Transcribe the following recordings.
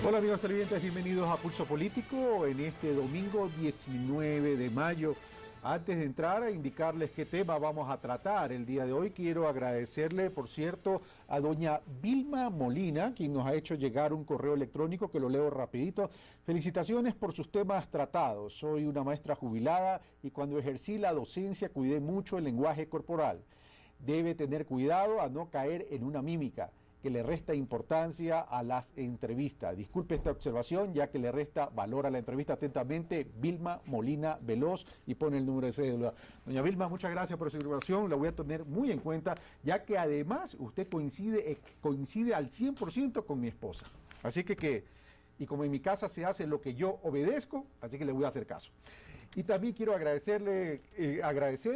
Hola amigos televidentes, bienvenidos a Pulso Político en este domingo 19 de mayo. Antes de entrar a indicarles qué tema vamos a tratar el día de hoy, quiero agradecerle, por cierto, a doña Vilma Molina, quien nos ha hecho llegar un correo electrónico que lo leo rapidito. Felicitaciones por sus temas tratados. Soy una maestra jubilada y cuando ejercí la docencia cuidé mucho el lenguaje corporal. Debe tener cuidado a no caer en una mímica que le resta importancia a las entrevistas. Disculpe esta observación, ya que le resta valor a la entrevista. Atentamente, Vilma Molina Veloz, y pone el número de cédula. Doña Vilma, muchas gracias por su observación, la voy a tener muy en cuenta, ya que además usted coincide al 100% con mi esposa. Así y como en mi casa se hace lo que yo obedezco, así que le voy a hacer caso. Y también quiero agradecer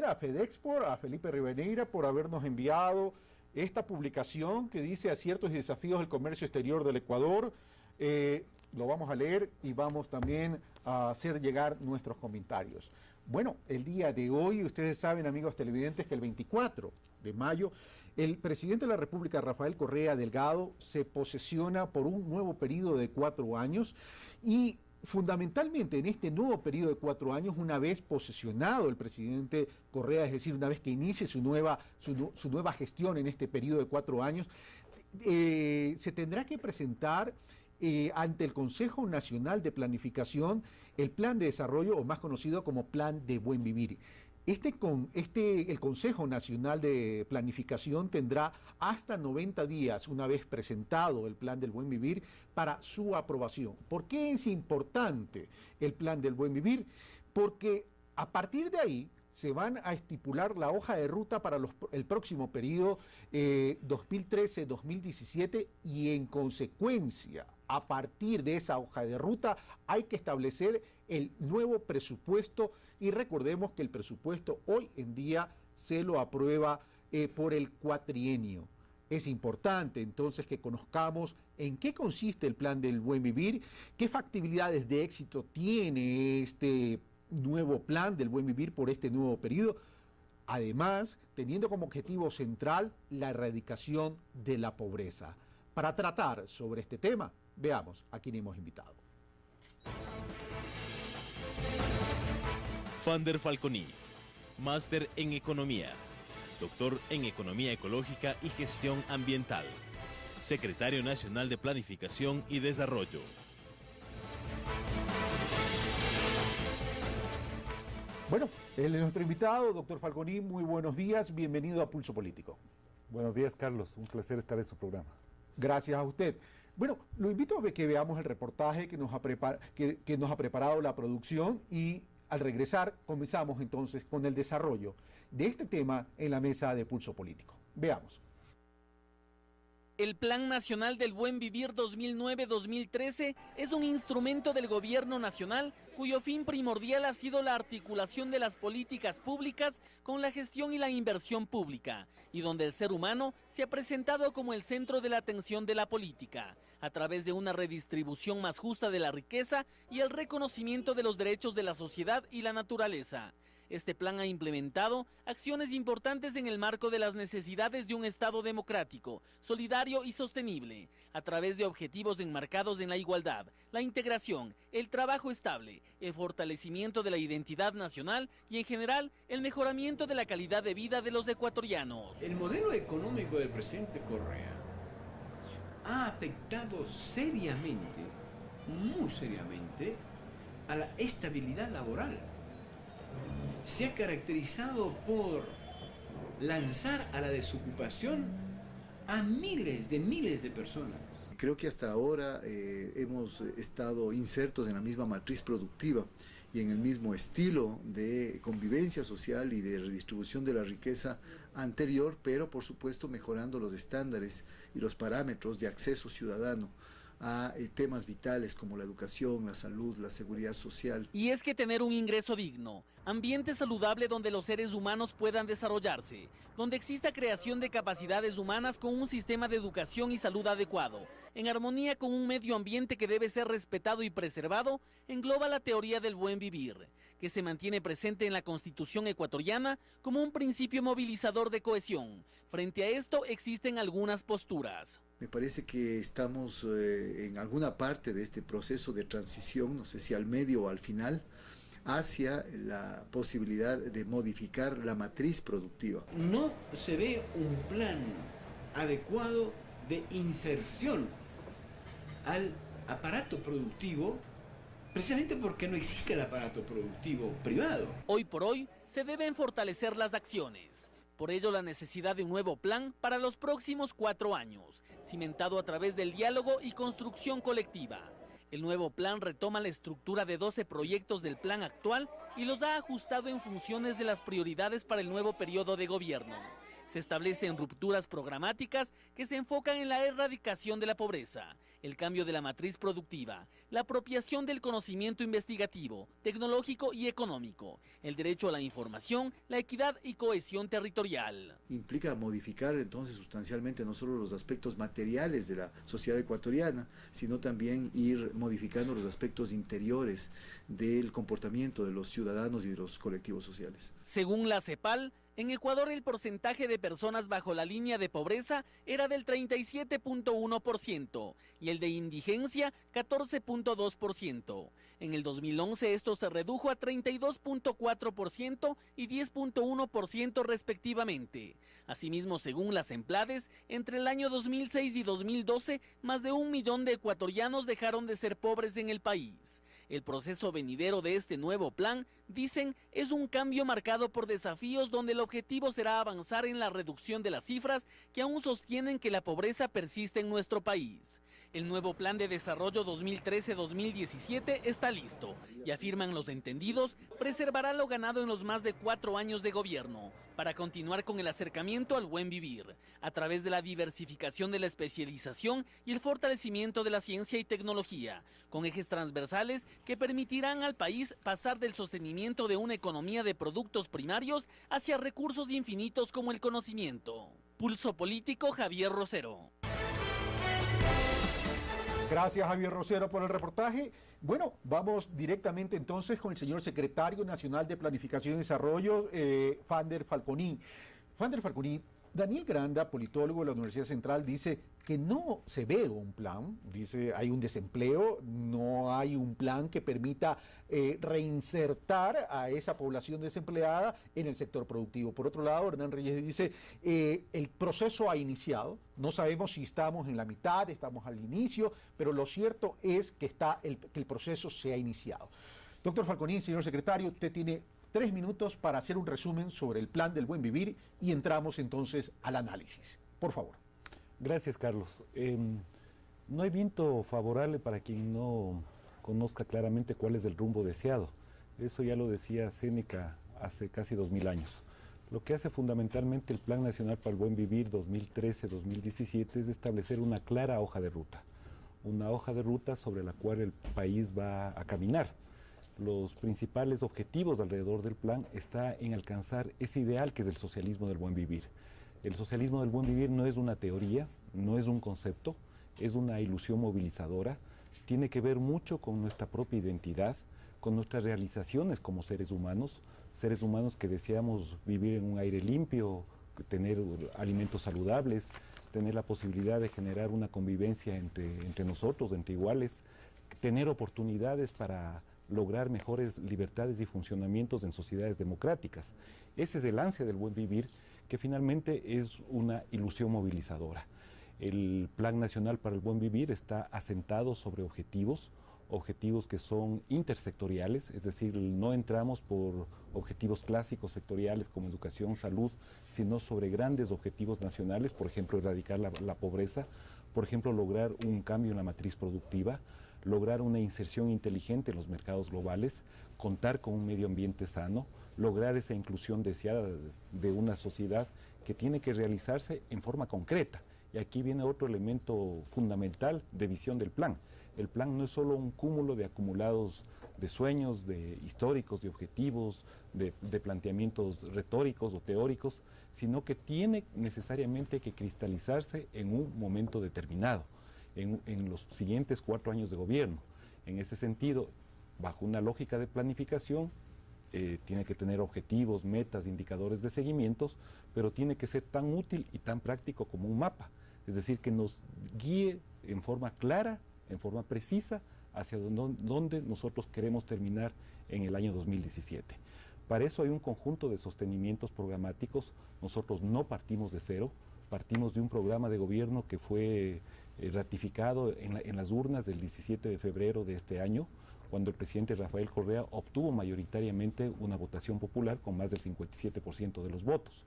a FedExport, a Felipe Rivadeneira, por habernos enviado esta publicación que dice Aciertos y desafíos del comercio exterior del Ecuador. Lo vamos a leer y vamos también a hacer llegar nuestros comentarios. Bueno, el día de hoy, ustedes saben, amigos televidentes, que el 24 de mayo, el presidente de la República, Rafael Correa Delgado, se posesiona por un nuevo periodo de 4 años y fundamentalmente en este nuevo periodo de 4 años, una vez posesionado el presidente Correa, es decir, una vez que inicie su nueva gestión en este periodo de 4 años, se tendrá que presentar ante el Consejo Nacional de Planificación el Plan de Desarrollo, o más conocido como Plan de Buen Vivir. El Consejo Nacional de Planificación tendrá hasta 90 días, una vez presentado el Plan del Buen Vivir, para su aprobación. ¿Por qué es importante el Plan del Buen Vivir? Porque a partir de ahí se van a estipular la hoja de ruta para el próximo periodo 2013-2017 y en consecuencia, a partir de esa hoja de ruta hay que establecer el nuevo presupuesto y recordemos que el presupuesto hoy en día se lo aprueba por el cuatrienio. Es importante entonces que conozcamos en qué consiste el Plan del Buen Vivir, qué factibilidades de éxito tiene este nuevo Plan del Buen Vivir por este nuevo periodo, además teniendo como objetivo central la erradicación de la pobreza. Para tratar sobre este tema, veamos a quién hemos invitado. Fander Falconi, máster en Economía, doctor en Economía Ecológica y Gestión Ambiental, secretario nacional de Planificación y Desarrollo. Bueno, él es nuestro invitado, doctor Falconi, muy buenos días, bienvenido a Pulso Político. Buenos días, Carlos, un placer estar en su programa. Gracias a usted. Bueno, lo invito a que veamos el reportaje que nos ha preparado la producción y al regresar comenzamos entonces con el desarrollo de este tema en la mesa de Pulso Político. Veamos. El Plan Nacional del Buen Vivir 2009-2013 es un instrumento del gobierno nacional cuyo fin primordial ha sido la articulación de las políticas públicas con la gestión y la inversión pública, y donde el ser humano se ha presentado como el centro de la atención de la política, a través de una redistribución más justa de la riqueza y el reconocimiento de los derechos de la sociedad y la naturaleza. Este plan ha implementado acciones importantes en el marco de las necesidades de un Estado democrático, solidario y sostenible, a través de objetivos enmarcados en la igualdad, la integración, el trabajo estable, el fortalecimiento de la identidad nacional y, en general, el mejoramiento de la calidad de vida de los ecuatorianos. El modelo económico del presidente Correa ha afectado seriamente, muy seriamente, a la estabilidad laboral. Se ha caracterizado por lanzar a la desocupación a miles de personas. Creo que hasta ahora hemos estado insertos en la misma matriz productiva y en el mismo estilo de convivencia social y de redistribución de la riqueza anterior, pero por supuesto mejorando los estándares y los parámetros de acceso ciudadano a temas vitales como la educación, la salud, la seguridad social. Y es que tener un ingreso digno, ambiente saludable donde los seres humanos puedan desarrollarse, donde exista creación de capacidades humanas con un sistema de educación y salud adecuado, en armonía con un medio ambiente que debe ser respetado y preservado, engloba la teoría del buen vivir, que se mantiene presente en la Constitución ecuatoriana como un principio movilizador de cohesión. Frente a esto existen algunas posturas. Me parece que estamos en alguna parte de este proceso de transición, no sé si al medio o al final, hacia la posibilidad de modificar la matriz productiva. No se ve un plan adecuado de inserción al aparato productivo, precisamente porque no existe el aparato productivo privado. Hoy por hoy se deben fortalecer las acciones. Por ello, la necesidad de un nuevo plan para los próximos 4 años, cimentado a través del diálogo y construcción colectiva. El nuevo plan retoma la estructura de 12 proyectos del plan actual y los ha ajustado en funciones de las prioridades para el nuevo periodo de gobierno. Se establecen rupturas programáticas que se enfocan en la erradicación de la pobreza, el cambio de la matriz productiva, la apropiación del conocimiento investigativo, tecnológico y económico, el derecho a la información, la equidad y cohesión territorial. Implica modificar entonces sustancialmente no solo los aspectos materiales de la sociedad ecuatoriana, sino también ir modificando los aspectos interiores del comportamiento de los ciudadanos y de los colectivos sociales. Según la CEPAL, en Ecuador el porcentaje de personas bajo la línea de pobreza era del 37.1% y el de indigencia 14.2%. En el 2011 esto se redujo a 32.4% y 10.1% respectivamente. Asimismo, según las Emplades, entre el año 2006 y 2012, más de 1 millón de ecuatorianos dejaron de ser pobres en el país. El proceso venidero de este nuevo plan, dicen, es un cambio marcado por desafíos donde el objetivo será avanzar en la reducción de las cifras que aún sostienen que la pobreza persiste en nuestro país. El nuevo plan de desarrollo 2013-2017 está listo y, afirman los entendidos, preservará lo ganado en los más de 4 años de gobierno para continuar con el acercamiento al buen vivir, a través de la diversificación de la especialización y el fortalecimiento de la ciencia y tecnología, con ejes transversales que permitirán al país pasar del sostenimiento de una economía de productos primarios hacia recursos infinitos como el conocimiento. Pulso Político, Javier Rosero. Gracias, Javier Rosero, por el reportaje. Bueno, vamos directamente entonces con el señor secretario nacional de Planificación y Desarrollo, Fander Falconi. Fander Falconi, Daniel Granda, politólogo de la Universidad Central, dice que no se ve un plan, dice hay un desempleo, no hay un plan que permita reinsertar a esa población desempleada en el sector productivo. Por otro lado, Hernán Reyes dice, el proceso ha iniciado, no sabemos si estamos en la mitad, estamos al inicio, pero lo cierto es que, que el proceso se ha iniciado. Doctor Falconi, señor secretario, usted tiene 3 minutos para hacer un resumen sobre el plan del buen vivir y entramos entonces al análisis. Por favor. Gracias, Carlos. No hay viento favorable para quien no conozca claramente cuál es el rumbo deseado. Eso ya lo decía Séneca hace casi 2000 años. Lo que hace fundamentalmente el Plan Nacional para el Buen Vivir 2013-2017 es establecer una clara hoja de ruta. Una hoja de ruta sobre la cual el país va a caminar. Los principales objetivos alrededor del plan está en alcanzar ese ideal que es el socialismo del buen vivir. El socialismo del buen vivir no es una teoría, no es un concepto, es una ilusión movilizadora, tiene que ver mucho con nuestra propia identidad, con nuestras realizaciones como seres humanos que deseamos vivir en un aire limpio, tener alimentos saludables, tener la posibilidad de generar una convivencia entre nosotros, entre iguales, tener oportunidades para lograr mejores libertades y funcionamientos en sociedades democráticas. Ese es el ansia del buen vivir, que finalmente es una ilusión movilizadora. El Plan Nacional para el Buen Vivir está asentado sobre objetivos que son intersectoriales, es decir, no entramos por objetivos clásicos sectoriales como educación, salud, sino sobre grandes objetivos nacionales, por ejemplo, erradicar la pobreza, por ejemplo, lograr un cambio en la matriz productiva, lograr una inserción inteligente en los mercados globales, contar con un medio ambiente sano, lograr esa inclusión deseada de una sociedad que tiene que realizarse en forma concreta. Y aquí viene otro elemento fundamental de visión del plan. El plan no es solo un cúmulo de acumulados de sueños, de históricos, de objetivos, de planteamientos retóricos o teóricos, sino que tiene necesariamente que cristalizarse en un momento determinado, en los siguientes 4 años de gobierno. En ese sentido, bajo una lógica de planificación, tiene que tener objetivos, metas, indicadores de seguimientos, pero tiene que ser tan útil y tan práctico como un mapa. es decir, que nos guíe en forma clara, en forma precisa, hacia dónde nosotros queremos terminar en el año 2017. Para eso hay un conjunto de sostenimientos programáticos. Nosotros no partimos de cero, partimos de un programa de gobierno que fue ratificado en las urnas del 17 de febrero de este año, cuando el presidente Rafael Correa obtuvo mayoritariamente una votación popular con más del 57% de los votos.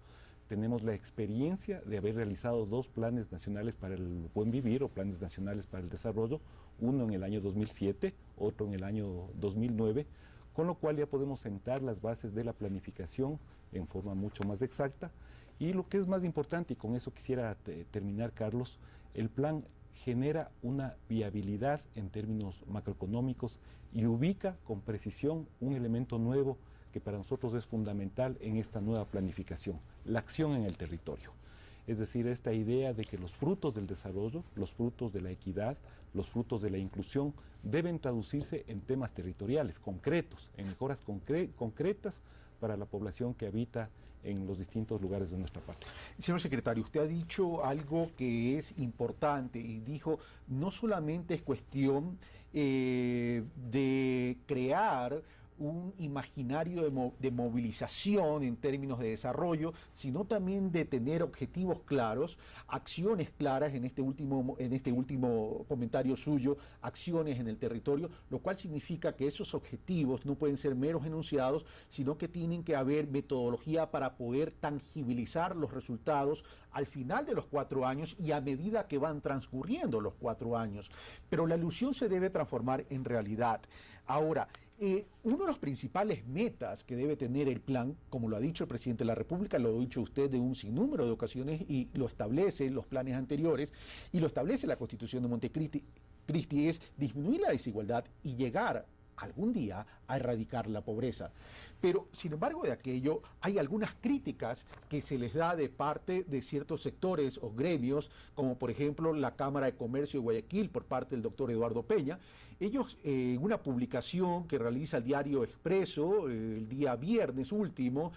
Tenemos la experiencia de haber realizado 2 planes nacionales para el buen vivir o planes nacionales para el desarrollo, uno en el año 2007, otro en el año 2009, con lo cual ya podemos sentar las bases de la planificación en forma mucho más exacta. Y lo que es más importante, y con eso quisiera terminar, Carlos, el plan genera una viabilidad en términos macroeconómicos y ubica con precisión un elemento nuevo que para nosotros es fundamental en esta nueva planificación, la acción en el territorio. Es decir, esta idea de que los frutos del desarrollo, los frutos de la equidad, los frutos de la inclusión deben traducirse en temas territoriales concretos, en mejoras concretas para la población que habita en los distintos lugares de nuestra patria. Señor secretario, usted ha dicho algo que es importante y dijo, no solamente es cuestión de crear un imaginario de movilización en términos de desarrollo, sino también de tener objetivos claros, acciones claras en este último comentario suyo, acciones en el territorio, lo cual significa que esos objetivos no pueden ser meros enunciados, sino que tienen que haber metodología para poder tangibilizar los resultados al final de los 4 años y a medida que van transcurriendo los 4 años. Pero la ilusión se debe transformar en realidad. Ahora, uno de los principales metas que debe tener el plan, como lo ha dicho el presidente de la República, lo ha dicho usted de un sinnúmero de ocasiones y lo establece en los planes anteriores y lo establece la Constitución de Montecristi, es disminuir la desigualdad y llegar algún día a erradicar la pobreza. Pero, sin embargo, de aquello hay algunas críticas que se les da de parte de ciertos sectores o gremios, como por ejemplo la Cámara de Comercio de Guayaquil por parte del doctor Eduardo Peña. Ellos, en una publicación que realiza el diario Expreso el día viernes último,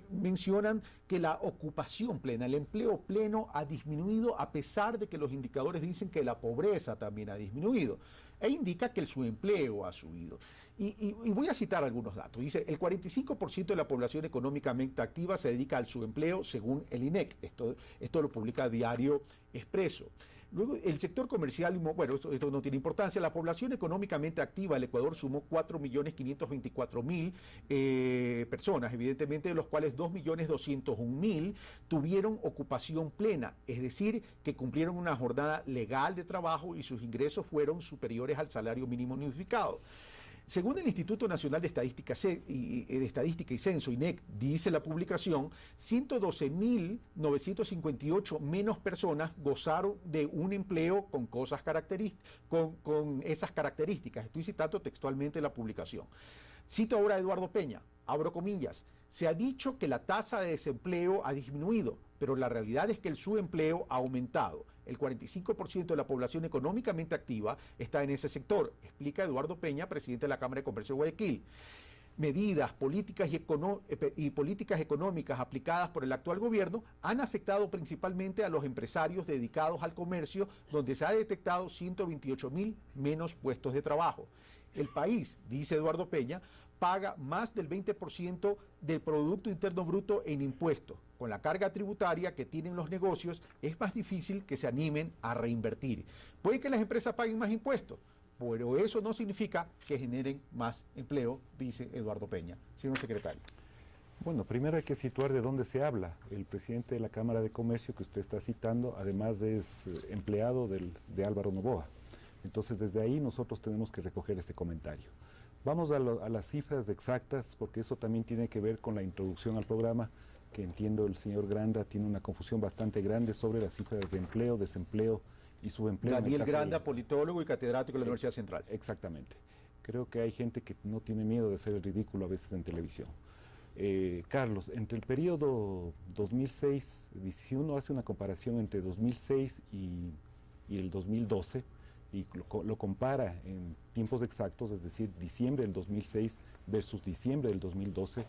mencionan que la ocupación plena, el empleo pleno ha disminuido a pesar de que los indicadores dicen que la pobreza también ha disminuido. E indica que el subempleo ha subido. Y voy a citar algunos datos. Dice, el 45% de la población económicamente activa se dedica al subempleo según el INEC. Esto lo publica Diario Expreso. Luego, el sector comercial, bueno, esto no tiene importancia. La población económicamente activa del Ecuador sumó 4.524.000 personas, evidentemente, de los cuales 2.201.000 tuvieron ocupación plena, es decir, que cumplieron una jornada legal de trabajo y sus ingresos fueron superiores al salario mínimo unificado. Según el Instituto Nacional de Estadística y Censo, INEC, dice la publicación, 112.958 menos personas gozaron de un empleo con esas características. Estoy citando textualmente la publicación. Cito ahora a Eduardo Peña, abro comillas, se ha dicho que la tasa de desempleo ha disminuido, pero la realidad es que el subempleo ha aumentado. El 45% de la población económicamente activa está en ese sector, explica Eduardo Peña, presidente de la Cámara de Comercio de Guayaquil. Medidas, políticas y políticas económicas aplicadas por el actual gobierno han afectado principalmente a los empresarios dedicados al comercio, donde se ha detectado 128.000 menos puestos de trabajo. El país, dice Eduardo Peña, paga más del 20% del Producto Interno Bruto en impuestos. Con la carga tributaria que tienen los negocios, es más difícil que se animen a reinvertir. Puede que las empresas paguen más impuestos, pero eso no significa que generen más empleo, dice Eduardo Peña. Señor secretario. Bueno, primero hay que situar de dónde se habla. El presidente de la Cámara de Comercio que usted está citando, además es empleado de Álvaro Noboa. Entonces, desde ahí nosotros tenemos que recoger este comentario. Vamos a las cifras exactas, porque eso también tiene que ver con la introducción al programa, que entiendo el señor Granda tiene una confusión bastante grande sobre las cifras de empleo, desempleo y subempleo. Daniel Granda, politólogo y catedrático de la Universidad Central. Exactamente. Creo que hay gente que no tiene miedo de hacer el ridículo a veces en televisión. Carlos, entre el periodo 2006, si uno hace una comparación entre 2006 y el 2012, y lo compara en tiempos exactos, es decir, diciembre del 2006 versus diciembre del 2012,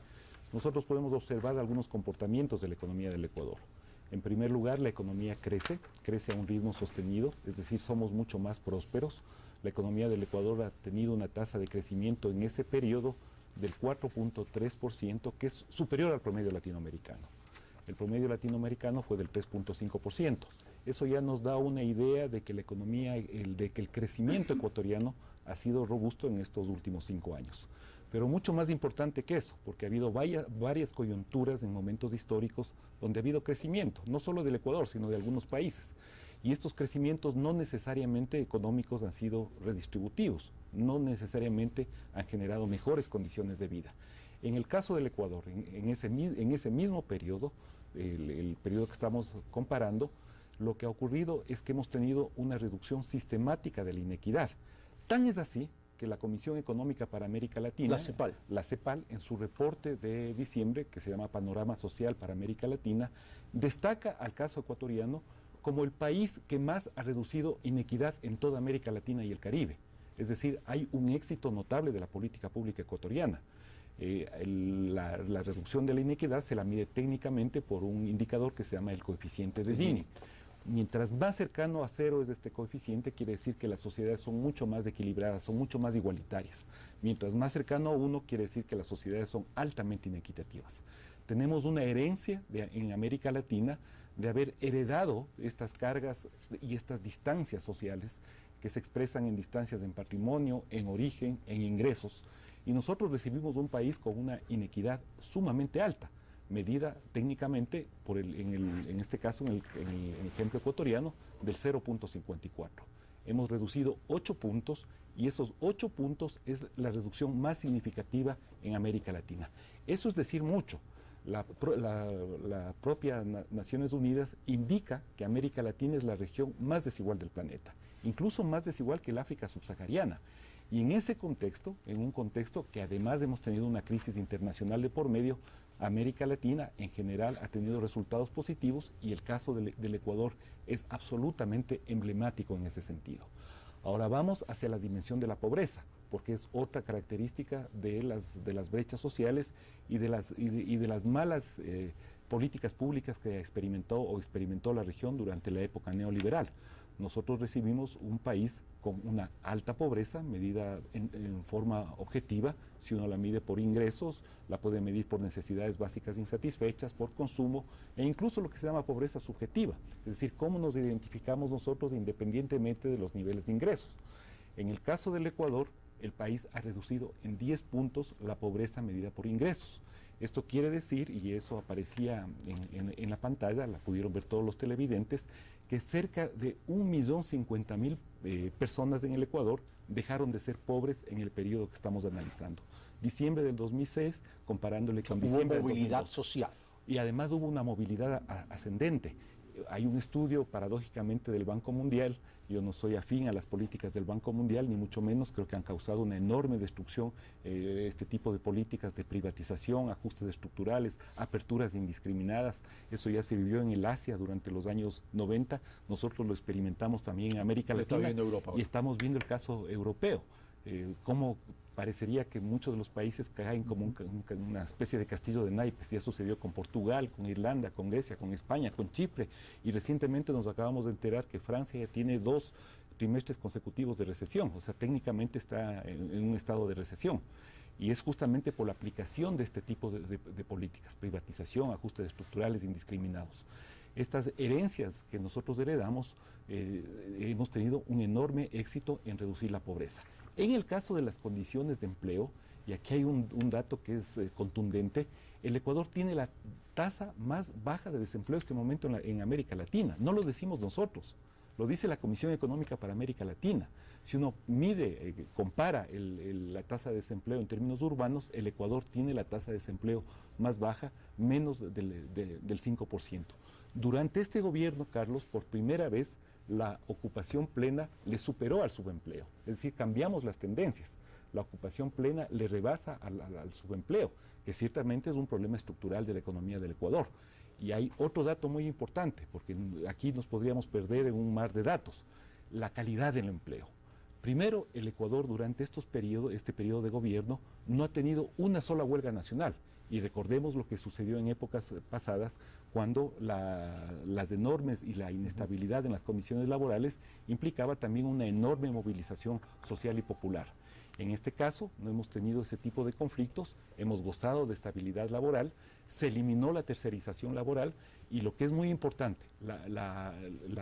nosotros podemos observar algunos comportamientos de la economía del Ecuador. En primer lugar, la economía crece a un ritmo sostenido, es decir, somos mucho más prósperos. La economía del Ecuador ha tenido una tasa de crecimiento en ese periodo del 4.3%, que es superior al promedio latinoamericano. El promedio latinoamericano fue del 3.5%. Eso ya nos da una idea de que la economía, de que el crecimiento ecuatoriano ha sido robusto en estos últimos 5 años. Pero mucho más importante que eso, porque ha habido varias coyunturas en momentos históricos donde ha habido crecimiento, no solo del Ecuador, sino de algunos países. Y estos crecimientos no necesariamente económicos han sido redistributivos, no necesariamente han generado mejores condiciones de vida. En el caso del Ecuador, en ese mismo periodo, el periodo que estamos comparando, lo que ha ocurrido es que hemos tenido una reducción sistemática de la inequidad. Tan es así que la Comisión Económica para América Latina, la CEPAL, en su reporte de diciembre, que se llama Panorama Social para América Latina, destaca al caso ecuatoriano como el país que más ha reducido inequidad en toda América Latina y el Caribe. Es decir, hay un éxito notable de la política pública ecuatoriana. La reducción de la inequidad se la mide técnicamente por un indicador que se llama el coeficiente de Gini. Mientras más cercano a cero es este coeficiente, quiere decir que las sociedades son mucho más equilibradas, son mucho más igualitarias. Mientras más cercano a 1, quiere decir que las sociedades son altamente inequitativas. Tenemos una herencia en América Latina de haber heredado estas cargas y estas distancias sociales que se expresan en distancias en patrimonio, en origen, en ingresos. Y nosotros recibimos un país con una inequidad sumamente alta, medida técnicamente, en este caso, en el ejemplo ecuatoriano, del 0.54. Hemos reducido 8 puntos y esos 8 puntos es la reducción más significativa en América Latina. Eso es decir mucho. La propia Naciones Unidas indica que América Latina es la región más desigual del planeta, incluso más desigual que el África subsahariana. Y en ese contexto, en un contexto que además hemos tenido una crisis internacional de por medio, América Latina en general ha tenido resultados positivos y el caso del Ecuador es absolutamente emblemático en ese sentido. Ahora vamos hacia la dimensión de la pobreza, porque es otra característica de las brechas sociales y de las malas políticas públicas que experimentó la región durante la época neoliberal. Nosotros recibimos un país con una alta pobreza medida en forma objetiva. Si uno la mide por ingresos, la puede medir por necesidades básicas insatisfechas, por consumo e incluso lo que se llama pobreza subjetiva, es decir, cómo nos identificamos nosotros independientemente de los niveles de ingresos. En el caso del Ecuador, el país ha reducido en 10 puntos la pobreza medida por ingresos. Esto quiere decir, y eso aparecía en la pantalla, la pudieron ver todos los televidentes, que cerca de 1.050.000 personas en el Ecuador dejaron de ser pobres en el periodo que estamos analizando. Diciembre del 2006, comparándole con diciembre del 2002. Hubo movilidad social. Y además hubo una movilidad ascendente. Hay un estudio, paradójicamente, del Banco Mundial. Yo no soy afín a las políticas del Banco Mundial, ni mucho menos. Creo que han causado una enorme destrucción este tipo de políticas de privatización, ajustes estructurales, aperturas indiscriminadas. Eso ya se vivió en el Asia durante los años 90. Nosotros lo experimentamos también en América Latina y estamos viendo el caso europeo. Cómo parecería que muchos de los países caen como una especie de castillo de naipes. Ya sucedió con Portugal, con Irlanda, con Grecia, con España, con Chipre, y recientemente nos acabamos de enterar que Francia ya tiene 2 trimestres consecutivos de recesión, o sea, técnicamente está en un estado de recesión. Y es justamente por la aplicación de este tipo de políticas, privatización, ajustes estructurales indiscriminados. Estas herencias que nosotros heredamos, hemos tenido un enorme éxito en reducir la pobreza. En el caso de las condiciones de empleo, y aquí hay un dato que es contundente, el Ecuador tiene la tasa más baja de desempleo en este momento en América Latina. No lo decimos nosotros, lo dice la Comisión Económica para América Latina. Si uno mide, compara la tasa de desempleo en términos urbanos, el Ecuador tiene la tasa de desempleo más baja, menos del 5%. Durante este gobierno, Carlos, por primera vez, la ocupación plena le superó al subempleo. Es decir, cambiamos las tendencias. La ocupación plena le rebasa al subempleo, que ciertamente es un problema estructural de la economía del Ecuador. Y hay otro dato muy importante, porque aquí nos podríamos perder en un mar de datos: la calidad del empleo. Primero, el Ecuador durante este periodo de gobierno no ha tenido una sola huelga nacional. Y recordemos lo que sucedió en épocas pasadas, cuando las enormes y la inestabilidad en las condiciones laborales implicaba también una enorme movilización social y popular. En este caso, no hemos tenido ese tipo de conflictos, hemos gozado de estabilidad laboral, se eliminó la tercerización laboral y lo que es muy importante, la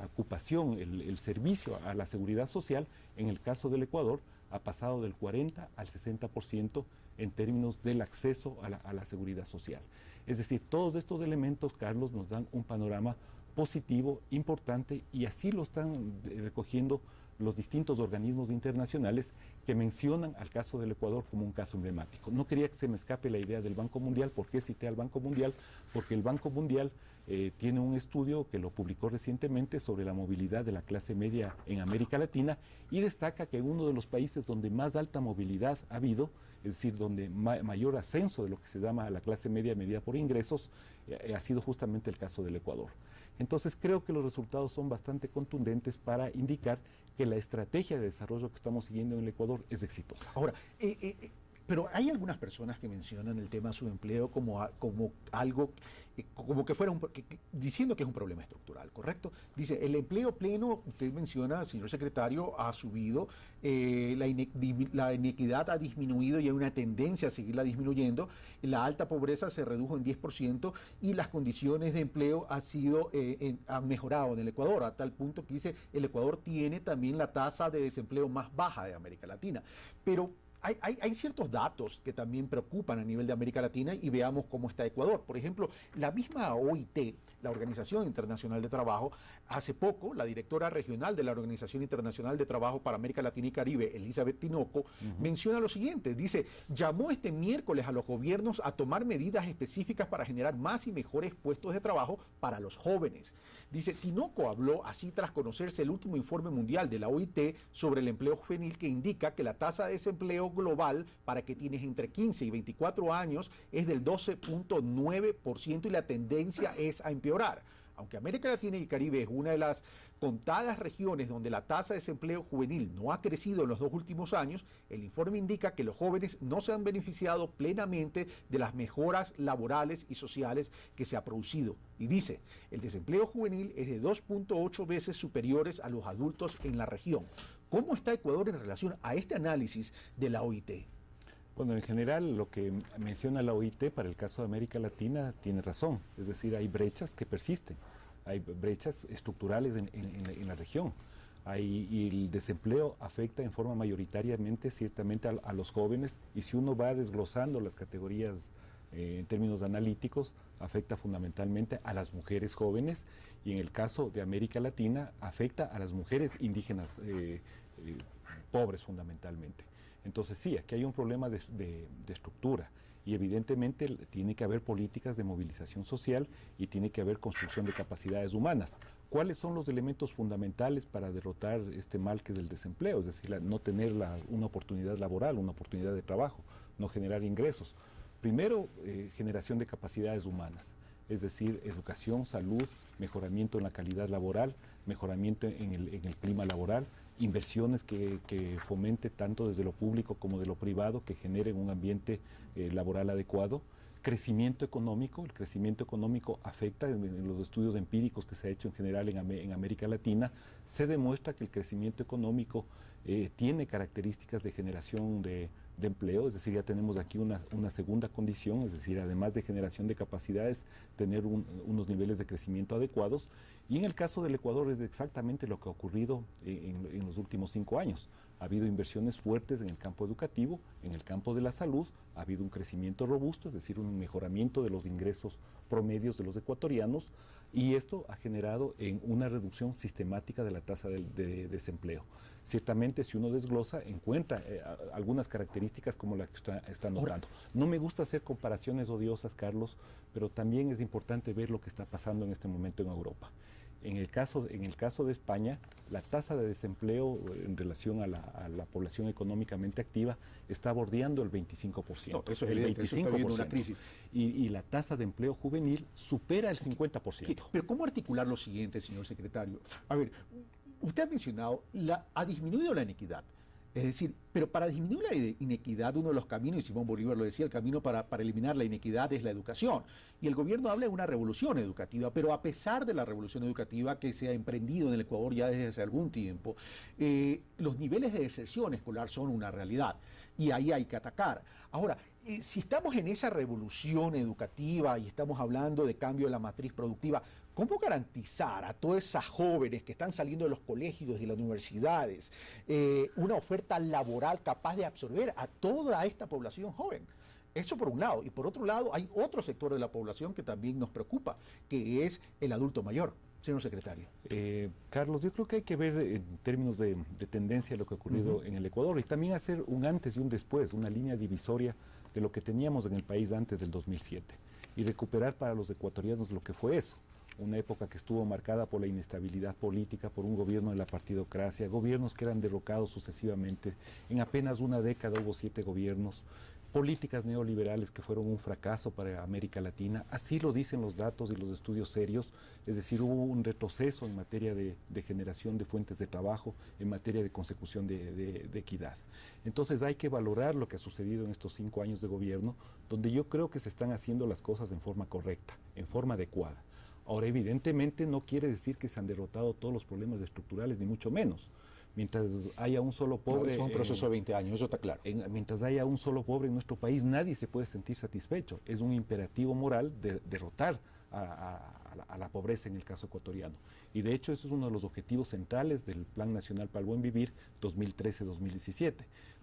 ocupación, el servicio a la seguridad social, en el caso del Ecuador, ha pasado del 40 al 60% en términos del acceso a la seguridad social. Es decir, todos estos elementos, Carlos, nos dan un panorama positivo, importante, y así lo están recogiendo los distintos organismos internacionales que mencionan al caso del Ecuador como un caso emblemático. No quería que se me escape la idea del Banco Mundial. ¿Por qué cité al Banco Mundial? Porque el Banco Mundial tiene un estudio que lo publicó recientemente sobre la movilidad de la clase media en América Latina y destaca que uno de los países donde más alta movilidad ha habido, es decir, donde mayor ascenso de lo que se llama la clase media medida por ingresos, ha sido justamente el caso del Ecuador. Entonces creo que los resultados son bastante contundentes para indicar que la estrategia de desarrollo que estamos siguiendo en el Ecuador es exitosa. Ahora, pero hay algunas personas que mencionan el tema subempleo como algo, como que fuera diciendo que es un problema estructural, ¿correcto? Dice, el empleo pleno, usted menciona, señor secretario, ha subido, la inequidad ha disminuido y hay una tendencia a seguirla disminuyendo, la alta pobreza se redujo en 10% y las condiciones de empleo han mejorado en el Ecuador, a tal punto que dice, el Ecuador tiene también la tasa de desempleo más baja de América Latina. Pero hay ciertos datos que también preocupan a nivel de América Latina y veamos cómo está Ecuador. Por ejemplo, la misma OIT, la Organización Internacional de Trabajo, hace poco, la directora regional de la Organización Internacional de Trabajo para América Latina y Caribe, Elizabeth Tinoco, menciona lo siguiente, dice, llamó este miércoles a los gobiernos a tomar medidas específicas para generar más y mejores puestos de trabajo para los jóvenes. Dice, Tinoco habló así tras conocerse el último informe mundial de la OIT sobre el empleo juvenil que indica que la tasa de desempleo global para que tienes entre 15 y 24 años es del 12.9% y la tendencia es a empeorar. Aunque América Latina y Caribe es una de las contadas regiones donde la tasa de desempleo juvenil no ha crecido en los 2 últimos años, el informe indica que los jóvenes no se han beneficiado plenamente de las mejoras laborales y sociales que se ha producido. Y dice, el desempleo juvenil es de 2.8 veces superiores a los adultos en la región. ¿Cómo está Ecuador en relación a este análisis de la OIT? Bueno, en general lo que menciona la OIT para el caso de América Latina tiene razón, es decir, hay brechas que persisten, hay brechas estructurales en la región, y el desempleo afecta en forma mayoritariamente, ciertamente, a los jóvenes, y si uno va desglosando las categorías en términos analíticos, afecta fundamentalmente a las mujeres jóvenes, y en el caso de América Latina afecta a las mujeres indígenas pobres fundamentalmente. Entonces sí, aquí hay un problema de estructura y evidentemente tiene que haber políticas de movilización social y tiene que haber construcción de capacidades humanas. ¿Cuáles son los elementos fundamentales para derrotar este mal que es el desempleo? Es decir, no tener una oportunidad laboral, una oportunidad de trabajo, no generar ingresos. Primero, generación de capacidades humanas, es decir, educación, salud, mejoramiento en la calidad laboral, mejoramiento en el clima laboral, inversiones que fomente tanto desde lo público como de lo privado, que generen un ambiente laboral adecuado. Crecimiento económico, el crecimiento económico afecta en los estudios empíricos que se ha hecho en general en América Latina, se demuestra que el crecimiento económico tiene características de generación de empleo, es decir, ya tenemos aquí una segunda condición, es decir, además de generación de capacidades, tener unos niveles de crecimiento adecuados. Y en el caso del Ecuador es exactamente lo que ha ocurrido en los últimos 5 años. Ha habido inversiones fuertes en el campo educativo, en el campo de la salud, ha habido un crecimiento robusto, es decir, un mejoramiento de los ingresos promedios de los ecuatorianos, y esto ha generado en una reducción sistemática de la tasa de desempleo. Ciertamente, si uno desglosa, encuentra algunas características como la que usted está notando. No me gusta hacer comparaciones odiosas, Carlos, pero también es importante ver lo que está pasando en este momento en Europa. En el caso de España, la tasa de desempleo en relación a la población económicamente activa está bordeando el 25%. No, eso es evidente, 25%. Eso está viendo una crisis. Y la tasa de empleo juvenil supera el 50%. Pero ¿cómo articular lo siguiente, señor secretario? A ver, usted ha mencionado, ha disminuido la inequidad. Es decir, pero para disminuir la inequidad, uno de los caminos, y Simón Bolívar lo decía, el camino para eliminar la inequidad es la educación. Y el gobierno habla de una revolución educativa, pero a pesar de la revolución educativa que se ha emprendido en el Ecuador ya desde hace algún tiempo, los niveles de deserción escolar son una realidad y ahí hay que atacar. Ahora, si estamos en esa revolución educativa y estamos hablando de cambio de la matriz productiva, ¿cómo garantizar a todas esas jóvenes que están saliendo de los colegios y las universidades una oferta laboral capaz de absorber a toda esta población joven? Eso por un lado. Y por otro lado, hay otro sector de la población que también nos preocupa, que es el adulto mayor. Señor secretario. Carlos, yo creo que hay que ver en términos de tendencia lo que ha ocurrido en el Ecuador y también hacer un antes y un después, una línea divisoria de lo que teníamos en el país antes del 2007 y recuperar para los ecuatorianos lo que fue eso. Una época que estuvo marcada por la inestabilidad política, por un gobierno de la partidocracia, gobiernos que eran derrocados sucesivamente. En apenas una década hubo 7 gobiernos, políticas neoliberales que fueron un fracaso para América Latina. Así lo dicen los datos y los estudios serios. Es decir, hubo un retroceso en materia de generación de fuentes de trabajo, en materia de consecución de equidad. Entonces hay que valorar lo que ha sucedido en estos 5 años de gobierno, donde yo creo que se están haciendo las cosas en forma correcta, en forma adecuada. Ahora, evidentemente no quiere decir que se han derrotado todos los problemas estructurales, ni mucho menos. Mientras haya un solo pobre... No, es un proceso de 20 años, eso está claro. Mientras haya un solo pobre en nuestro país, nadie se puede sentir satisfecho. Es un imperativo moral de derrotar a la pobreza en el caso ecuatoriano. Y de hecho, eso es uno de los objetivos centrales del Plan Nacional para el Buen Vivir 2013-2017.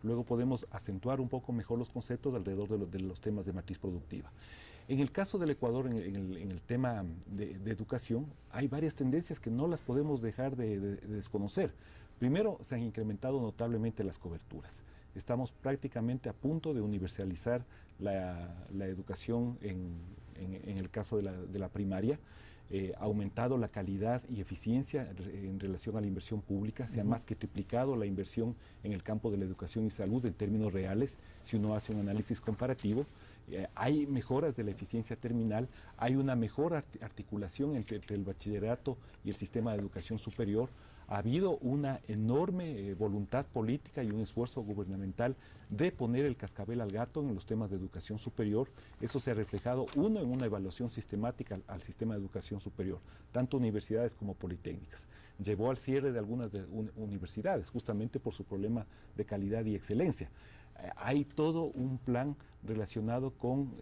Luego podemos acentuar un poco mejor los conceptos alrededor de los temas de matriz productiva. En el caso del Ecuador, en el tema de educación, hay varias tendencias que no las podemos dejar de desconocer. Primero, se han incrementado notablemente las coberturas. Estamos prácticamente a punto de universalizar la educación en el caso de la primaria. Ha aumentado la calidad y eficiencia en relación a la inversión pública, se ha más que triplicado la inversión en el campo de la educación y salud en términos reales, si uno hace un análisis comparativo. Hay mejoras de la eficiencia terminal, hay una mejor articulación entre el bachillerato y el sistema de educación superior. Ha habido una enorme voluntad política y un esfuerzo gubernamental de poner el cascabel al gato en los temas de educación superior. Eso se ha reflejado, uno, en una evaluación sistemática al sistema de educación superior, tanto universidades como politécnicas. Llevó al cierre de algunas universidades, justamente por su problema de calidad y excelencia. Hay todo un plan relacionado con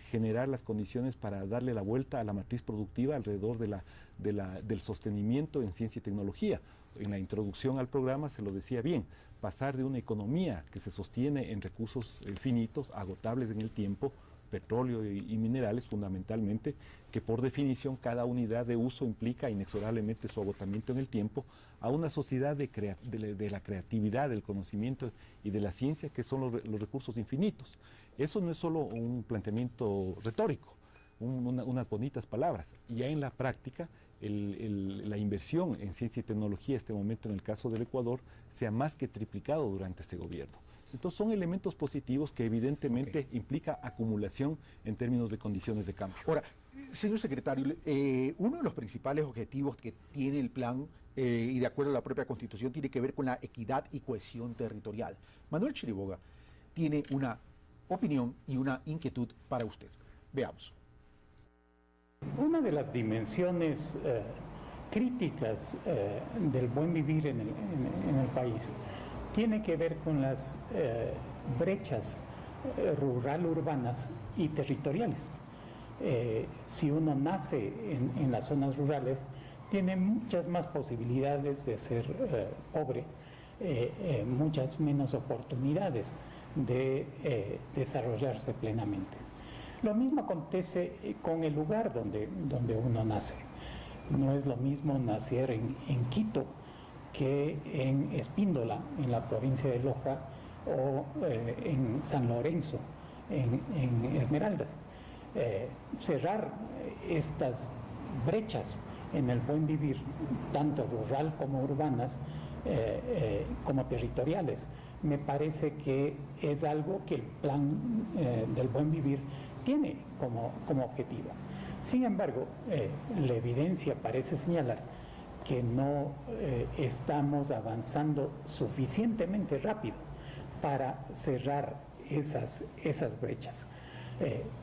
generar las condiciones para darle la vuelta a la matriz productiva alrededor del sostenimiento en ciencia y tecnología. En la introducción al programa se lo decía bien, pasar de una economía que se sostiene en recursos finitos, agotables en el tiempo, petróleo y minerales fundamentalmente, que por definición cada unidad de uso implica inexorablemente su agotamiento en el tiempo, a una sociedad de la creatividad, del conocimiento y de la ciencia, que son los recursos infinitos. Eso no es solo un planteamiento retórico, unas bonitas palabras. Y ya en la práctica, la inversión en ciencia y tecnología, en este momento en el caso del Ecuador, se ha más que triplicado durante este gobierno. Entonces son elementos positivos que evidentemente implica acumulación en términos de condiciones de cambio. Ahora, señor secretario, uno de los principales objetivos que tiene el plan, y de acuerdo a la propia Constitución, tiene que ver con la equidad y cohesión territorial. Manuel Chiriboga tiene una opinión y una inquietud para usted. Veamos. Una de las dimensiones críticas del buen vivir en el país tiene que ver con las brechas rural-urbanas y territoriales. Si uno nace en las zonas rurales, tiene muchas más posibilidades de ser pobre, muchas menos oportunidades de desarrollarse plenamente. Lo mismo acontece con el lugar donde uno nace. No es lo mismo nacer en Quito que en Espíndola, en la provincia de Loja, o en San Lorenzo, en Esmeraldas. Cerrar estas brechas en el buen vivir, tanto rural como urbanas, como territoriales, me parece que es algo que el plan del buen vivir tiene como objetivo. Sin embargo, la evidencia parece señalar que no estamos avanzando suficientemente rápido para cerrar esas brechas.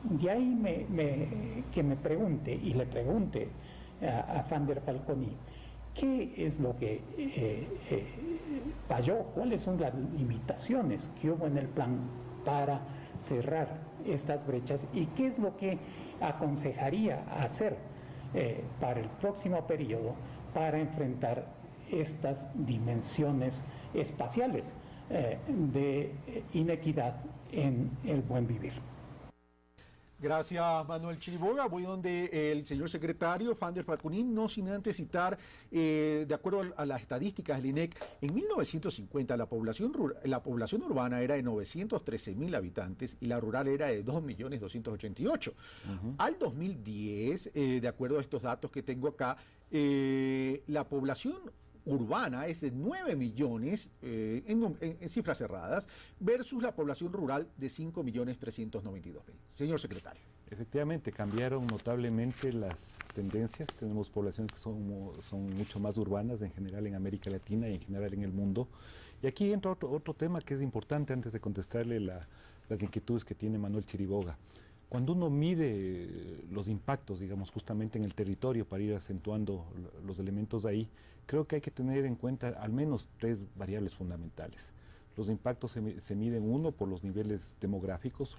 De ahí que me pregunte y le pregunte a Van der Falconi, ¿qué es lo que falló? ¿Cuáles son las limitaciones que hubo en el plan para cerrar estas brechas? ¿Y qué es lo que aconsejaría hacer para el próximo periodo para enfrentar estas dimensiones espaciales de inequidad en el buen vivir? Gracias, Manuel Chiriboga. Voy donde el señor secretario Van der Falconi, no sin antes citar, de acuerdo a las estadísticas del INEC, en 1950 la población urbana era de 913.000 habitantes y la rural era de 2.288.000. Al 2010, de acuerdo a estos datos que tengo acá, la población urbana es de 9 millones en cifras cerradas versus la población rural de 5.392.000. Señor secretario. Efectivamente, cambiaron notablemente las tendencias. Tenemos poblaciones que son mucho más urbanas en general en América Latina y en general en el mundo. Y aquí entra otro tema que es importante antes de contestarle las inquietudes que tiene Manuel Chiriboga. Cuando uno mide los impactos, digamos, justamente en el territorio para ir acentuando los elementos ahí, creo que hay que tener en cuenta al menos 3 variables fundamentales. Los impactos se miden, uno, por los niveles demográficos,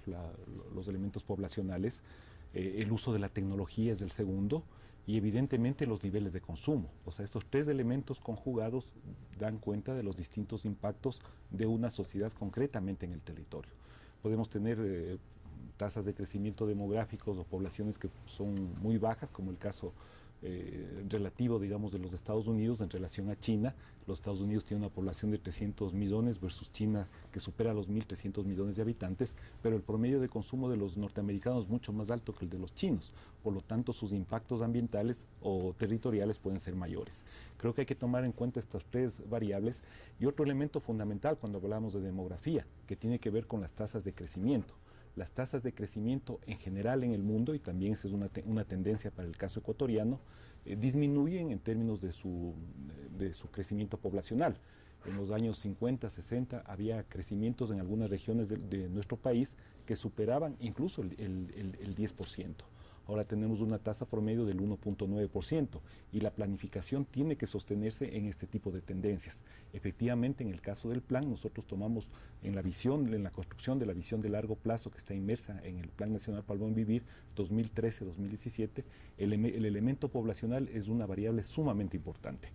los elementos poblacionales, el uso de la tecnología es el segundo, y evidentemente los niveles de consumo. O sea, estos 3 elementos conjugados dan cuenta de los distintos impactos de una sociedad concretamente en el territorio. Podemos tener tasas de crecimiento demográficos o poblaciones que son muy bajas, como el caso relativo, digamos, de los Estados Unidos en relación a China. Los Estados Unidos tienen una población de 300 millones versus China que supera los 1.300 millones de habitantes, pero el promedio de consumo de los norteamericanos es mucho más alto que el de los chinos, por lo tanto sus impactos ambientales o territoriales pueden ser mayores. Creo que hay que tomar en cuenta estas 3 variables y otro elemento fundamental cuando hablamos de demografía, que tiene que ver con las tasas de crecimiento. Las tasas de crecimiento en general en el mundo, y también esa es una tendencia para el caso ecuatoriano, disminuyen en términos de su crecimiento poblacional. En los años 50, 60 había crecimientos en algunas regiones de nuestro país que superaban incluso el 10%. Ahora tenemos una tasa promedio del 1.9% y la planificación tiene que sostenerse en este tipo de tendencias. Efectivamente, en el caso del plan, nosotros tomamos en la construcción de la visión de largo plazo que está inmersa en el Plan Nacional para el Buen Vivir 2013-2017, el elemento poblacional es una variable sumamente importante.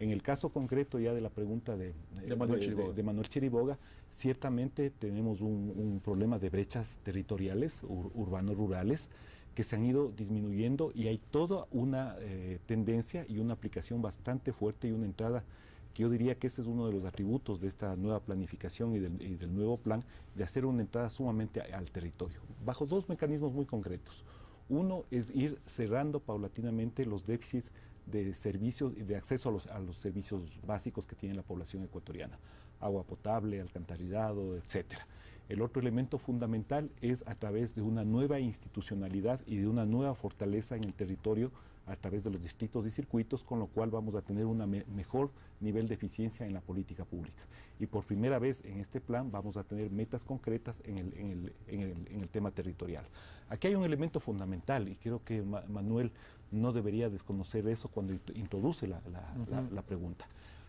En el caso concreto ya de la pregunta de Manuel Chiriboga, ciertamente tenemos un problema de brechas territoriales, urbanos-rurales, que se han ido disminuyendo y hay toda una tendencia y una aplicación bastante fuerte y una entrada que yo diría que ese es uno de los atributos de esta nueva planificación y del nuevo plan, de hacer una entrada sumamente al territorio, bajo 2 mecanismos muy concretos. Uno es ir cerrando paulatinamente los déficits de servicios y de acceso a los servicios básicos que tiene la población ecuatoriana, agua potable, alcantarillado, etcétera. El otro elemento fundamental es a través de una nueva institucionalidad y de una nueva fortaleza en el territorio a través de los distritos y circuitos, con lo cual vamos a tener un mejor nivel de eficiencia en la política pública. Y por primera vez en este plan vamos a tener metas concretas en el tema territorial. Aquí hay un elemento fundamental y creo que Manuel no debería desconocer eso cuando introduce la pregunta.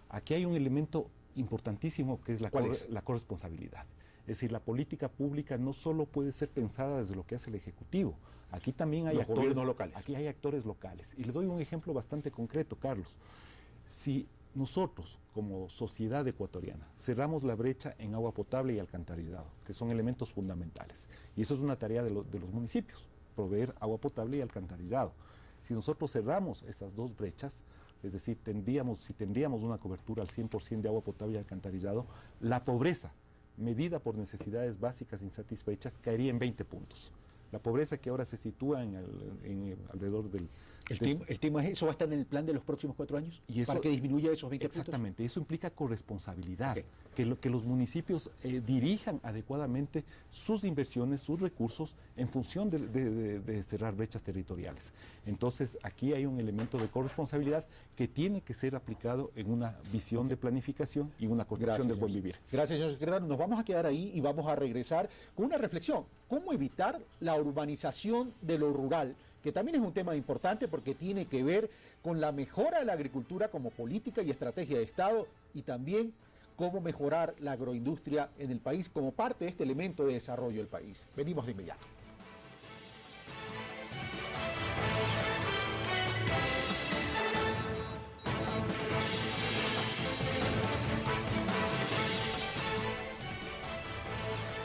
Aquí hay un elemento importantísimo que es la corresponsabilidad. Es decir, la política pública no solo puede ser pensada desde lo que hace el Ejecutivo, aquí también hay actores locales. Aquí hay actores locales. Y le doy un ejemplo bastante concreto, Carlos. Si nosotros, como sociedad ecuatoriana, cerramos la brecha en agua potable y alcantarillado, que son elementos fundamentales, y eso es una tarea de los municipios, proveer agua potable y alcantarillado. Si nosotros cerramos esas 2 brechas, es decir, si tendríamos una cobertura al 100% de agua potable y alcantarillado, la pobreza medida por necesidades básicas insatisfechas caería en 20 puntos. La pobreza que ahora se sitúa alrededor del El tema es, ¿eso va a estar en el plan de los próximos 4 años? Y eso, ¿para que disminuya esos 20 exactamente, puntos? eso implica corresponsabilidad, Okay. que los municipios dirijan adecuadamente sus inversiones, sus recursos, en función de cerrar brechas territoriales. Entonces, aquí hay un elemento de corresponsabilidad que tiene que ser aplicado en una visión de planificación y una construcción del buen vivir. Gracias, señor secretario. Nos vamos a quedar ahí y vamos a regresar con una reflexión. ¿Cómo evitar la urbanización de lo rural? Que también es un tema importante porque tiene que ver con la mejora de la agricultura como política y estrategia de Estado, y también cómo mejorar la agroindustria en el país como parte de este elemento de desarrollo del país. Venimos de inmediato.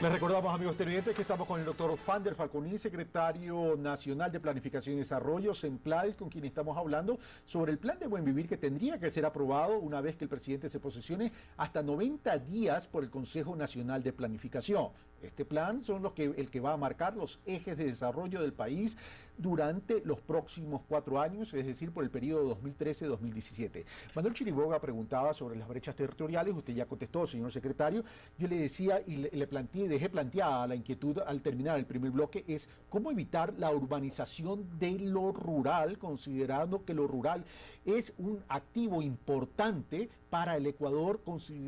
Les recordamos, amigos televidentes, que estamos con el doctor Fander Falconi, secretario nacional de Planificación y Desarrollo, SEMPLADES, con quien estamos hablando sobre el plan de buen vivir que tendría que ser aprobado una vez que el presidente se posesione hasta 90 días por el Consejo Nacional de Planificación. Este plan son el que va a marcar los ejes de desarrollo del país durante los próximos 4 años, es decir, por el periodo 2013-2017. Manuel Chiriboga preguntaba sobre las brechas territoriales, usted ya contestó, señor secretario. Yo le decía y le planteé, dejé planteada la inquietud al terminar el primer bloque, es cómo evitar la urbanización de lo rural, considerando que lo rural es un activo importante para el Ecuador,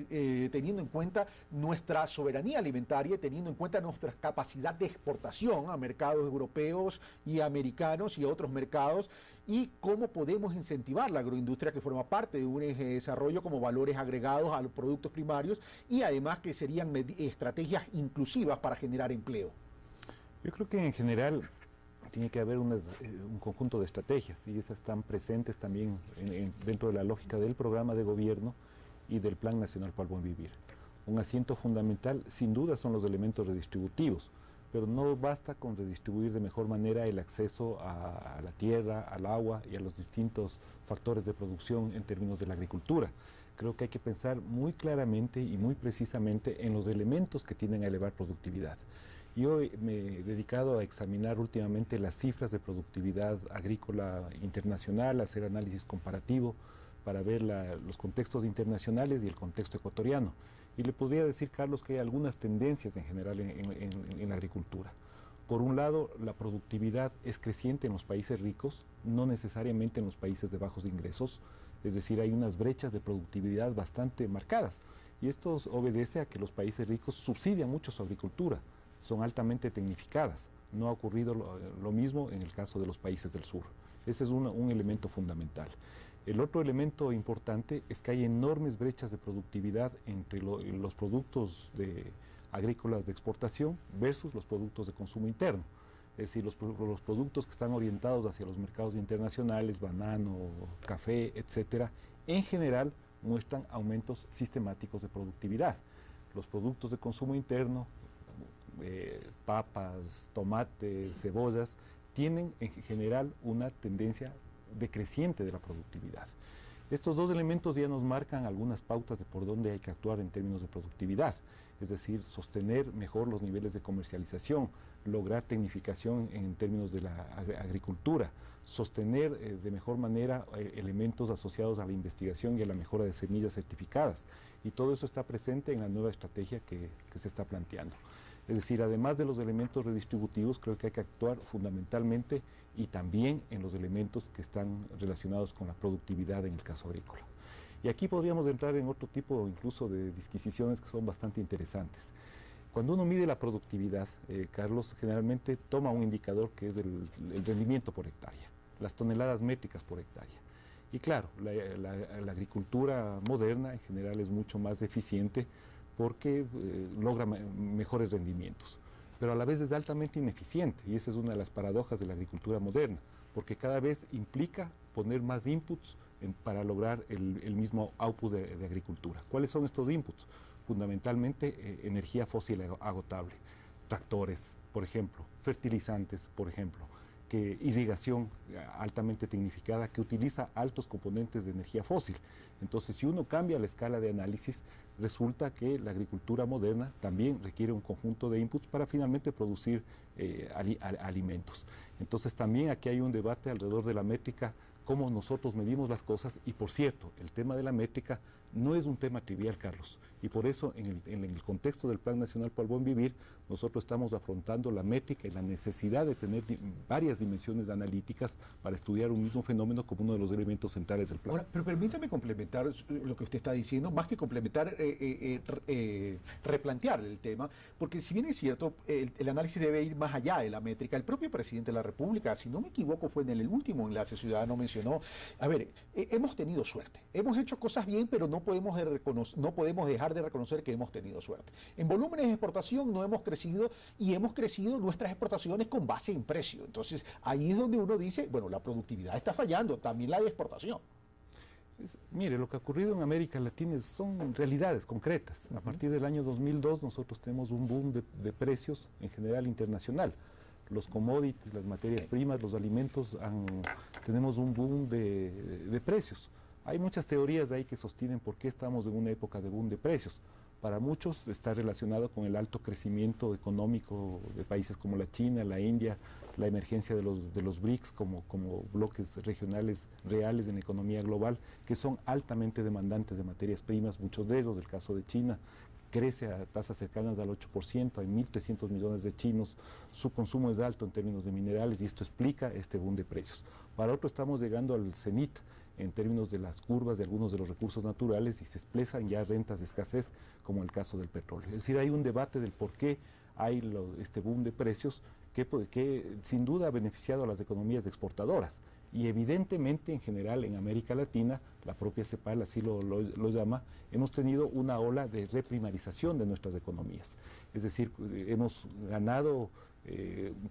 teniendo en cuenta nuestra soberanía alimentaria, teniendo en cuenta nuestra capacidad de exportación a mercados europeos y americanos y a otros mercados, y cómo podemos incentivar la agroindustria, que forma parte de un eje de desarrollo, como valores agregados a los productos primarios, y además que serían estrategias inclusivas para generar empleo. Yo creo que en general tiene que haber un conjunto de estrategias, y esas están presentes también dentro de la lógica del programa de gobierno y del Plan Nacional para el Buen Vivir. Un asiento fundamental, sin duda, son los elementos redistributivos, pero no basta con redistribuir de mejor manera el acceso a la tierra, al agua y a los distintos factores de producción en términos de la agricultura. Creo que hay que pensar muy claramente y muy precisamente en los elementos que tienden a elevar productividad. Yo me he dedicado a examinar últimamente las cifras de productividad agrícola internacional, a hacer análisis comparativo para ver los contextos internacionales y el contexto ecuatoriano. Y le podría decir, Carlos, que hay algunas tendencias en general en la agricultura. Por un lado, la productividad es creciente en los países ricos, no necesariamente en los países de bajos ingresos, es decir, hay unas brechas de productividad bastante marcadas. Y esto obedece a que los países ricos subsidian mucho su agricultura, son altamente tecnificadas. No ha ocurrido lo mismo en el caso de los países del sur. Ese es un elemento fundamental. El otro elemento importante es que hay enormes brechas de productividad entre los productos agrícolas de exportación versus los productos de consumo interno. Es decir, los productos que están orientados hacia los mercados internacionales, banano, café, etcétera, en general muestran aumentos sistemáticos de productividad. Los productos de consumo interno, papas, tomates, cebollas, tienen en general una tendencia decreciente de la productividad. Estos dos elementos ya nos marcan algunas pautas de por dónde hay que actuar en términos de productividad, es decir, sostener mejor los niveles de comercialización, lograr tecnificación en términos de la agricultura, sostener de mejor manera elementos asociados a la investigación y a la mejora de semillas certificadas. Y todo eso está presente en la nueva estrategia que se está planteando. Es decir, además de los elementos redistributivos, creo que hay que actuar fundamentalmente y también en los elementos que están relacionados con la productividad en el caso agrícola. Y aquí podríamos entrar en otro tipo incluso de disquisiciones que son bastante interesantes. Cuando uno mide la productividad, Carlos, generalmente toma un indicador que es el rendimiento por hectárea, las toneladas métricas por hectárea. Y claro, la agricultura moderna en general es mucho más eficiente porque logra mejores rendimientos, pero a la vez es altamente ineficiente, y esa es una de las paradojas de la agricultura moderna, porque cada vez implica poner más inputs para lograr el mismo output de agricultura. ¿Cuáles son estos inputs? Fundamentalmente energía fósil agotable, tractores, por ejemplo, fertilizantes, por ejemplo, que irrigación altamente tecnificada que utiliza altos componentes de energía fósil. Entonces, si uno cambia la escala de análisis, resulta que la agricultura moderna también requiere un conjunto de inputs para finalmente producir alimentos. Entonces, también aquí hay un debate alrededor de la métrica, cómo nosotros medimos las cosas, y por cierto, el tema de la métrica no es un tema trivial, Carlos, y por eso en el contexto del Plan Nacional para el Buen Vivir, nosotros estamos afrontando la métrica y la necesidad de tener varias dimensiones analíticas para estudiar un mismo fenómeno como uno de los elementos centrales del plan. Ahora, pero permítame complementar lo que usted está diciendo, más que complementar, replantear el tema, porque si bien es cierto, el análisis debe ir más allá de la métrica. El propio presidente de la República, si no me equivoco, fue en el último enlace ciudadano, mencionó, a ver, hemos tenido suerte, hemos hecho cosas bien, pero no podemos dejar de reconocer que hemos tenido suerte. En volúmenes de exportación no hemos crecido, y hemos crecido nuestras exportaciones con base en precio. Entonces, ahí es donde uno dice, bueno, la productividad está fallando, también la de exportación. Mire, lo que ha ocurrido en América Latina son realidades concretas. A partir del año 2002 nosotros tenemos un boom de precios en general internacional. Los commodities, las materias primas, los alimentos, tenemos un boom de precios. Hay muchas teorías ahí que sostienen por qué estamos en una época de boom de precios. Para muchos está relacionado con el alto crecimiento económico de países como la China, la India, la emergencia de los BRICS como bloques regionales reales en la economía global, que son altamente demandantes de materias primas, muchos de ellos, el caso de China, crece a tasas cercanas al 8%, hay 1.300 millones de chinos, su consumo es alto en términos de minerales y esto explica este boom de precios. Para otro estamos llegando al cenit en términos de las curvas de algunos de los recursos naturales y se expresan ya rentas de escasez como el caso del petróleo. Es decir, hay un debate del por qué hay este boom de precios que sin duda ha beneficiado a las economías exportadoras y evidentemente en general en América Latina, la propia CEPAL así lo llama, hemos tenido una ola de reprimarización de nuestras economías. Es decir, hemos ganado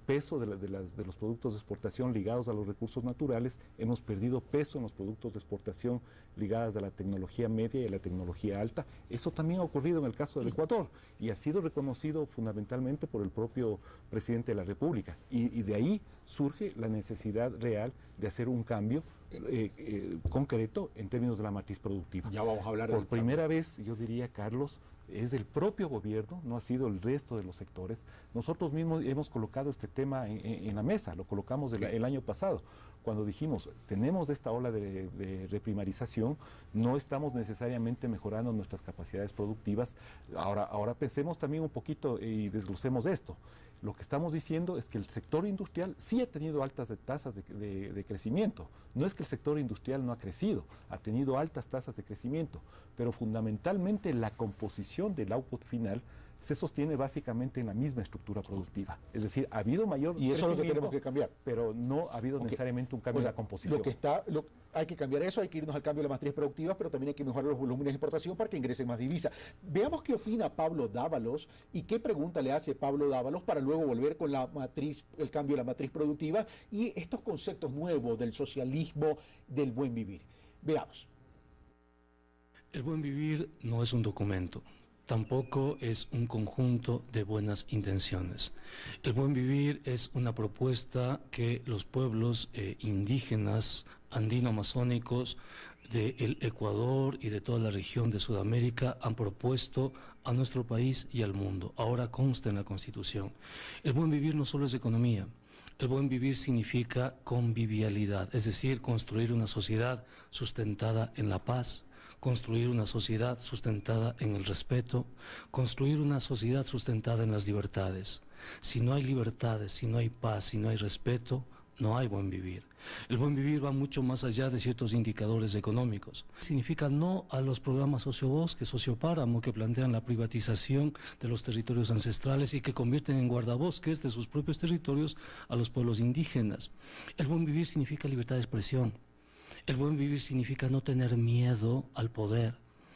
peso de los productos de exportación ligados a los recursos naturales, hemos perdido peso en los productos de exportación ligados a la tecnología media y a la tecnología alta. Eso también ha ocurrido en el caso del Ecuador y ha sido reconocido fundamentalmente por el propio presidente de la República y de ahí surge la necesidad real de hacer un cambio concreto en términos de la matriz productiva. Ya vamos a hablar por primera vez, yo diría, Carlos, es del propio gobierno, no ha sido el resto de los sectores. Nosotros mismos hemos colocado este tema en la mesa, lo colocamos el año pasado, cuando dijimos, tenemos esta ola de reprimarización, no estamos necesariamente mejorando nuestras capacidades productivas. Ahora pensemos también un poquito y desglosemos esto. Lo que estamos diciendo es que el sector industrial sí ha tenido altas tasas de crecimiento. No es que el sector industrial no ha crecido, ha tenido altas tasas de crecimiento, pero fundamentalmente la composición del output final se sostiene básicamente en la misma estructura productiva. Es decir, ha habido mayor crecimiento. Y eso es lo que tenemos que cambiar. Pero no ha habido necesariamente un cambio en la composición. Hay que cambiar eso, hay que irnos al cambio de las matrices productivas, pero también hay que mejorar los volúmenes de exportación para que ingresen más divisas. Veamos qué opina Pablo Dávalos y qué pregunta le hace Pablo Dávalos para luego volver con el cambio de la matriz productiva y estos conceptos nuevos del socialismo, del buen vivir. Veamos. El buen vivir no es un documento. Tampoco es un conjunto de buenas intenciones. El buen vivir es una propuesta que los pueblos indígenas andino-amazónicos del Ecuador y de toda la región de Sudamérica han propuesto a nuestro país y al mundo. Ahora consta en la Constitución. El buen vivir no solo es economía. El buen vivir significa convivialidad, es decir, construir una sociedad sustentada en la paz, construir una sociedad sustentada en el respeto, construir una sociedad sustentada en las libertades. Si no hay libertades, si no hay paz, si no hay respeto, no hay buen vivir. El buen vivir va mucho más allá de ciertos indicadores económicos. Significa no a los programas sociobosque, sociopáramo, que plantean la privatización de los territorios ancestrales y que convierten en guardabosques de sus propios territorios a los pueblos indígenas. El buen vivir significa libertad de expresión. El buen vivir significa no tener miedo al poder,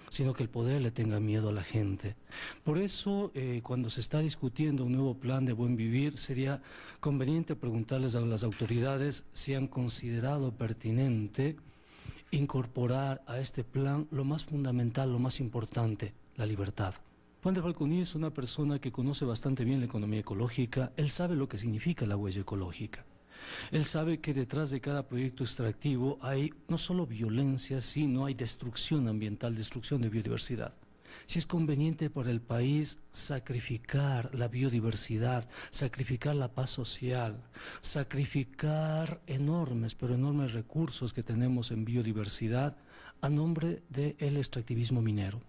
sino que el poder le tenga miedo a la gente. Por eso, cuando se está discutiendo un nuevo plan de buen vivir, sería conveniente preguntarles a las autoridades si han considerado pertinente incorporar a este plan lo más fundamental, lo más importante, la libertad. Juan de Falconi es una persona que conoce bastante bien la economía ecológica, él sabe lo que significa la huella ecológica. Él sabe que detrás de cada proyecto extractivo hay no solo violencia, sino hay destrucción ambiental, destrucción de biodiversidad. Si es conveniente para el país sacrificar la biodiversidad, sacrificar la paz social, sacrificar enormes, pero enormes recursos que tenemos en biodiversidad a nombre del extractivismo minero.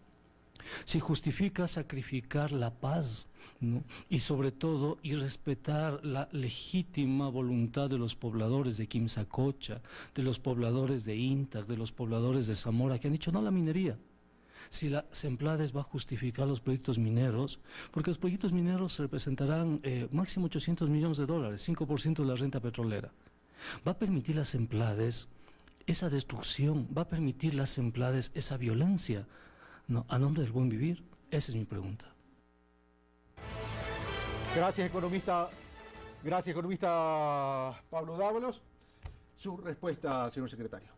Si justifica sacrificar la paz, ¿no? Y sobre todo, y respetar la legítima voluntad de los pobladores de Quimsacocha, de los pobladores de Intac, de los pobladores de Zamora, que han dicho no a la minería. Si la Semplades va a justificar los proyectos mineros, porque los proyectos mineros representarán máximo 800 millones de dólares, 5% de la renta petrolera. ¿Va a permitir las Semplades esa destrucción? ¿Va a permitir las Semplades esa violencia? No, a nombre del buen vivir. Esa es mi pregunta. Gracias, economista. Gracias, economista Pablo Dávalos. Su respuesta, señor secretario.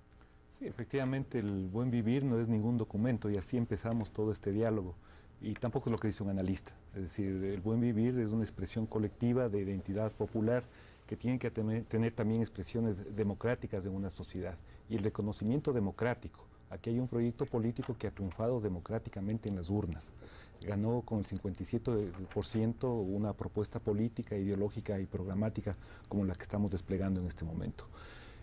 Sí, efectivamente, el buen vivir no es ningún documento y así empezamos todo este diálogo. Y tampoco es lo que dice un analista. Es decir, el buen vivir es una expresión colectiva de identidad popular que tiene que tener también expresiones democráticas en una sociedad. Y el reconocimiento democrático. Aquí hay un proyecto político que ha triunfado democráticamente en las urnas. Ganó con el 57% una propuesta política, ideológica y programática como la que estamos desplegando en este momento.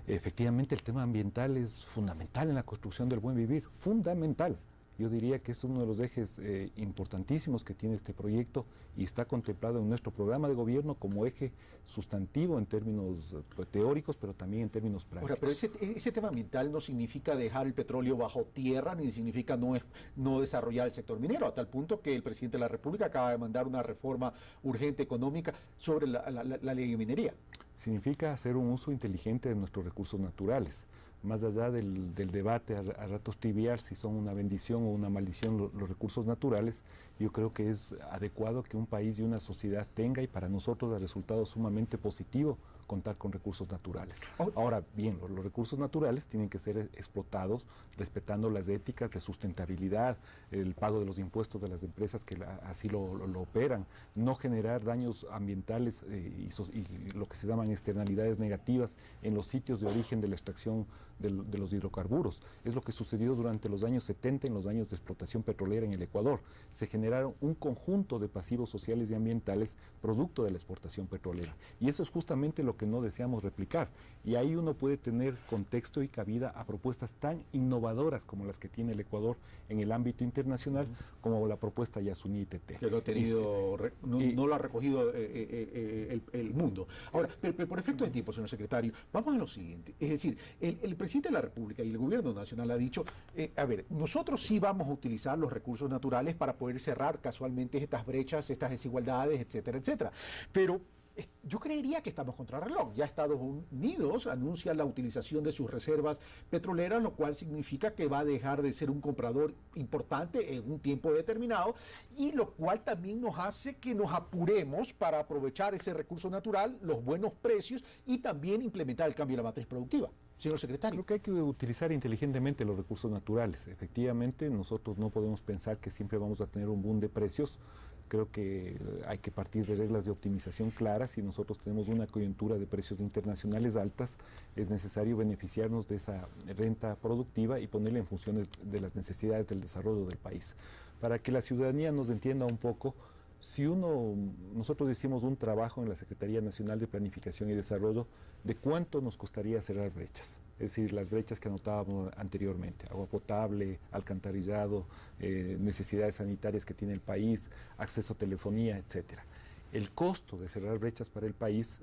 Efectivamente, el tema ambiental es fundamental en la construcción del buen vivir, fundamental. Yo diría que es uno de los ejes importantísimos que tiene este proyecto y está contemplado en nuestro programa de gobierno como eje sustantivo en términos teóricos, pero también en términos prácticos. Ahora, pero ese tema ambiental no significa dejar el petróleo bajo tierra, ni significa no desarrollar el sector minero, a tal punto que el presidente de la República acaba de mandar una reforma urgente económica sobre la ley de minería. Significa hacer un uso inteligente de nuestros recursos naturales. Más allá del debate, a ratos trivial, si son una bendición o una maldición los recursos naturales, yo creo que es adecuado que un país y una sociedad tenga, y para nosotros el resultado sumamente positivo, contar con recursos naturales. Ahora bien, los recursos naturales tienen que ser explotados respetando las éticas de sustentabilidad, el pago de los impuestos de las empresas que así lo operan, no generar daños ambientales y lo que se llaman externalidades negativas en los sitios de origen de la extracción de los hidrocarburos. Es lo que sucedió durante los años 70, en los años de explotación petrolera en el Ecuador. Se generaron un conjunto de pasivos sociales y ambientales producto de la exportación petrolera. Y eso es justamente lo que no deseamos replicar. Y ahí uno puede tener contexto y cabida a propuestas tan innovadoras como las que tiene el Ecuador en el ámbito internacional, como la propuesta Yasuní ITT. Que lo ha tenido, no lo ha recogido el mundo. Ahora, pero por efecto de tiempo, señor secretario, vamos a lo siguiente. Es decir, el presidente de la República y el gobierno nacional ha dicho, a ver, nosotros sí vamos a utilizar los recursos naturales para poder cerrar casualmente estas brechas, estas desigualdades, etcétera, etcétera. Pero yo creería que estamos contra reloj. Ya Estados Unidos anuncia la utilización de sus reservas petroleras, lo cual significa que va a dejar de ser un comprador importante en un tiempo determinado, y lo cual también nos hace que nos apuremos para aprovechar ese recurso natural, los buenos precios, y también implementar el cambio de la matriz productiva. Señor secretario. Creo que hay que utilizar inteligentemente los recursos naturales. Efectivamente, nosotros no podemos pensar que siempre vamos a tener un boom de precios. Creo que hay que partir de reglas de optimización claras. Si nosotros tenemos una coyuntura de precios internacionales altas, es necesario beneficiarnos de esa renta productiva y ponerla en función de las necesidades del desarrollo del país. Para que la ciudadanía nos entienda un poco, si nosotros hicimos un trabajo en la Secretaría Nacional de Planificación y Desarrollo de cuánto nos costaría cerrar brechas, es decir, las brechas que anotábamos anteriormente, agua potable, alcantarillado, necesidades sanitarias que tiene el país, acceso a telefonía, etcétera. El costo de cerrar brechas para el país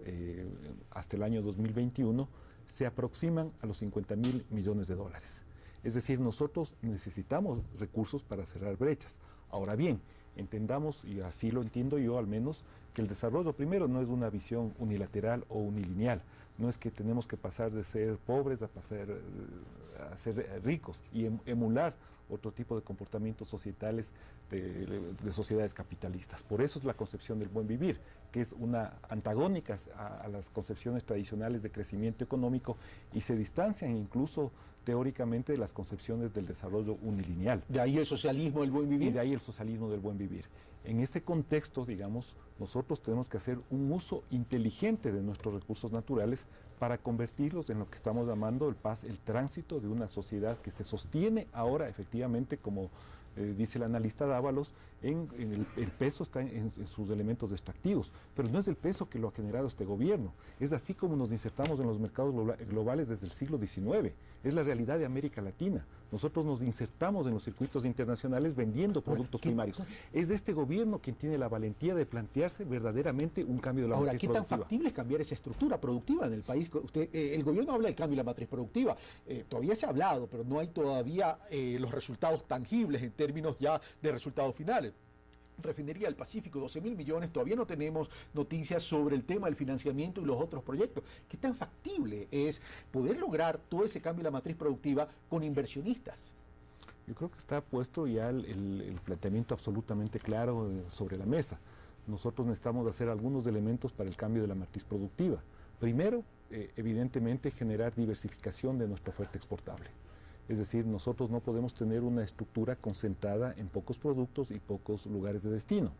hasta el año 2021 se aproximan a los 50.000 millones de dólares. Es decir, nosotros necesitamos recursos para cerrar brechas. Ahora bien, entendamos, y así lo entiendo yo al menos, que el desarrollo primero no es una visión unilateral o unilineal. No es que tenemos que pasar de ser pobres a ser ricos y emular otro tipo de comportamientos societales de sociedades capitalistas. Por eso es la concepción del buen vivir, que es una antagónica a las concepciones tradicionales de crecimiento económico y se distancian incluso teóricamente de las concepciones del desarrollo unilineal. De ahí el socialismo del buen vivir. Y de ahí el socialismo del buen vivir. En ese contexto, digamos, nosotros tenemos que hacer un uso inteligente de nuestros recursos naturales para convertirlos en lo que estamos llamando el tránsito de una sociedad que se sostiene ahora efectivamente, como dice el analista Dávalos, el peso está en sus elementos extractivos, pero no es el peso que lo ha generado este gobierno, es así como nos insertamos en los mercados globales desde el siglo XIX, es la realidad de América Latina. Nosotros nos insertamos en los circuitos internacionales vendiendo productos primarios. Es este gobierno quien tiene la valentía de plantearse verdaderamente un cambio de la matriz productiva. Ahora, ¿qué tan factible es cambiar esa estructura productiva en el país? El gobierno habla del cambio de la matriz productiva. Todavía se ha hablado, pero no hay todavía los resultados tangibles en términos ya de resultados finales. Refinería del Pacífico, 12.000 millones, todavía no tenemos noticias sobre el tema del financiamiento y los otros proyectos. ¿Qué tan factible es poder lograr todo ese cambio de la matriz productiva con inversionistas? Yo creo que está puesto ya el planteamiento absolutamente claro sobre la mesa. Nosotros necesitamos hacer algunos elementos para el cambio de la matriz productiva. Primero, evidentemente, generar diversificación de nuestra oferta exportable. Es decir, nosotros no podemos tener una estructura concentrada en pocos productos y pocos lugares de destino.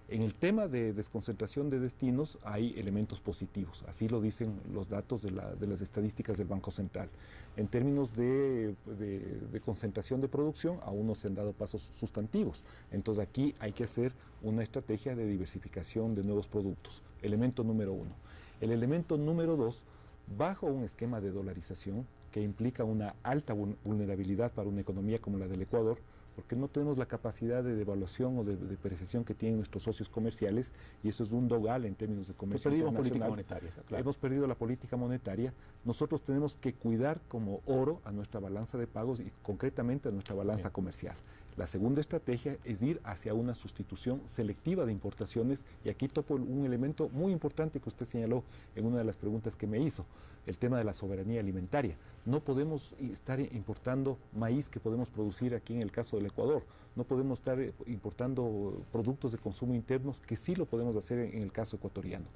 En el tema de desconcentración de destinos hay elementos positivos, así lo dicen los datos de las estadísticas del Banco Central. En términos de concentración de producción, aún no se han dado pasos sustantivos. Entonces aquí hay que hacer una estrategia de diversificación de nuevos productos. Elemento número uno. El elemento número dos, bajo un esquema de dolarización, que implica una alta vulnerabilidad para una economía como la del Ecuador, porque no tenemos la capacidad de devaluación o de depreciación que tienen nuestros socios comerciales, y eso es un dogal en términos de comercio internacional. Política monetaria, claro. Hemos perdido la política monetaria. Nosotros tenemos que cuidar como oro a nuestra balanza de pagos y concretamente a nuestra balanza comercial. La segunda estrategia es ir hacia una sustitución selectiva de importaciones, y aquí topo un elemento muy importante que usted señaló en una de las preguntas que me hizo, el tema de la soberanía alimentaria. No podemos estar importando maíz que podemos producir aquí en el caso del Ecuador, no podemos estar importando productos de consumo internos que sí lo podemos hacer en el caso ecuatoriano.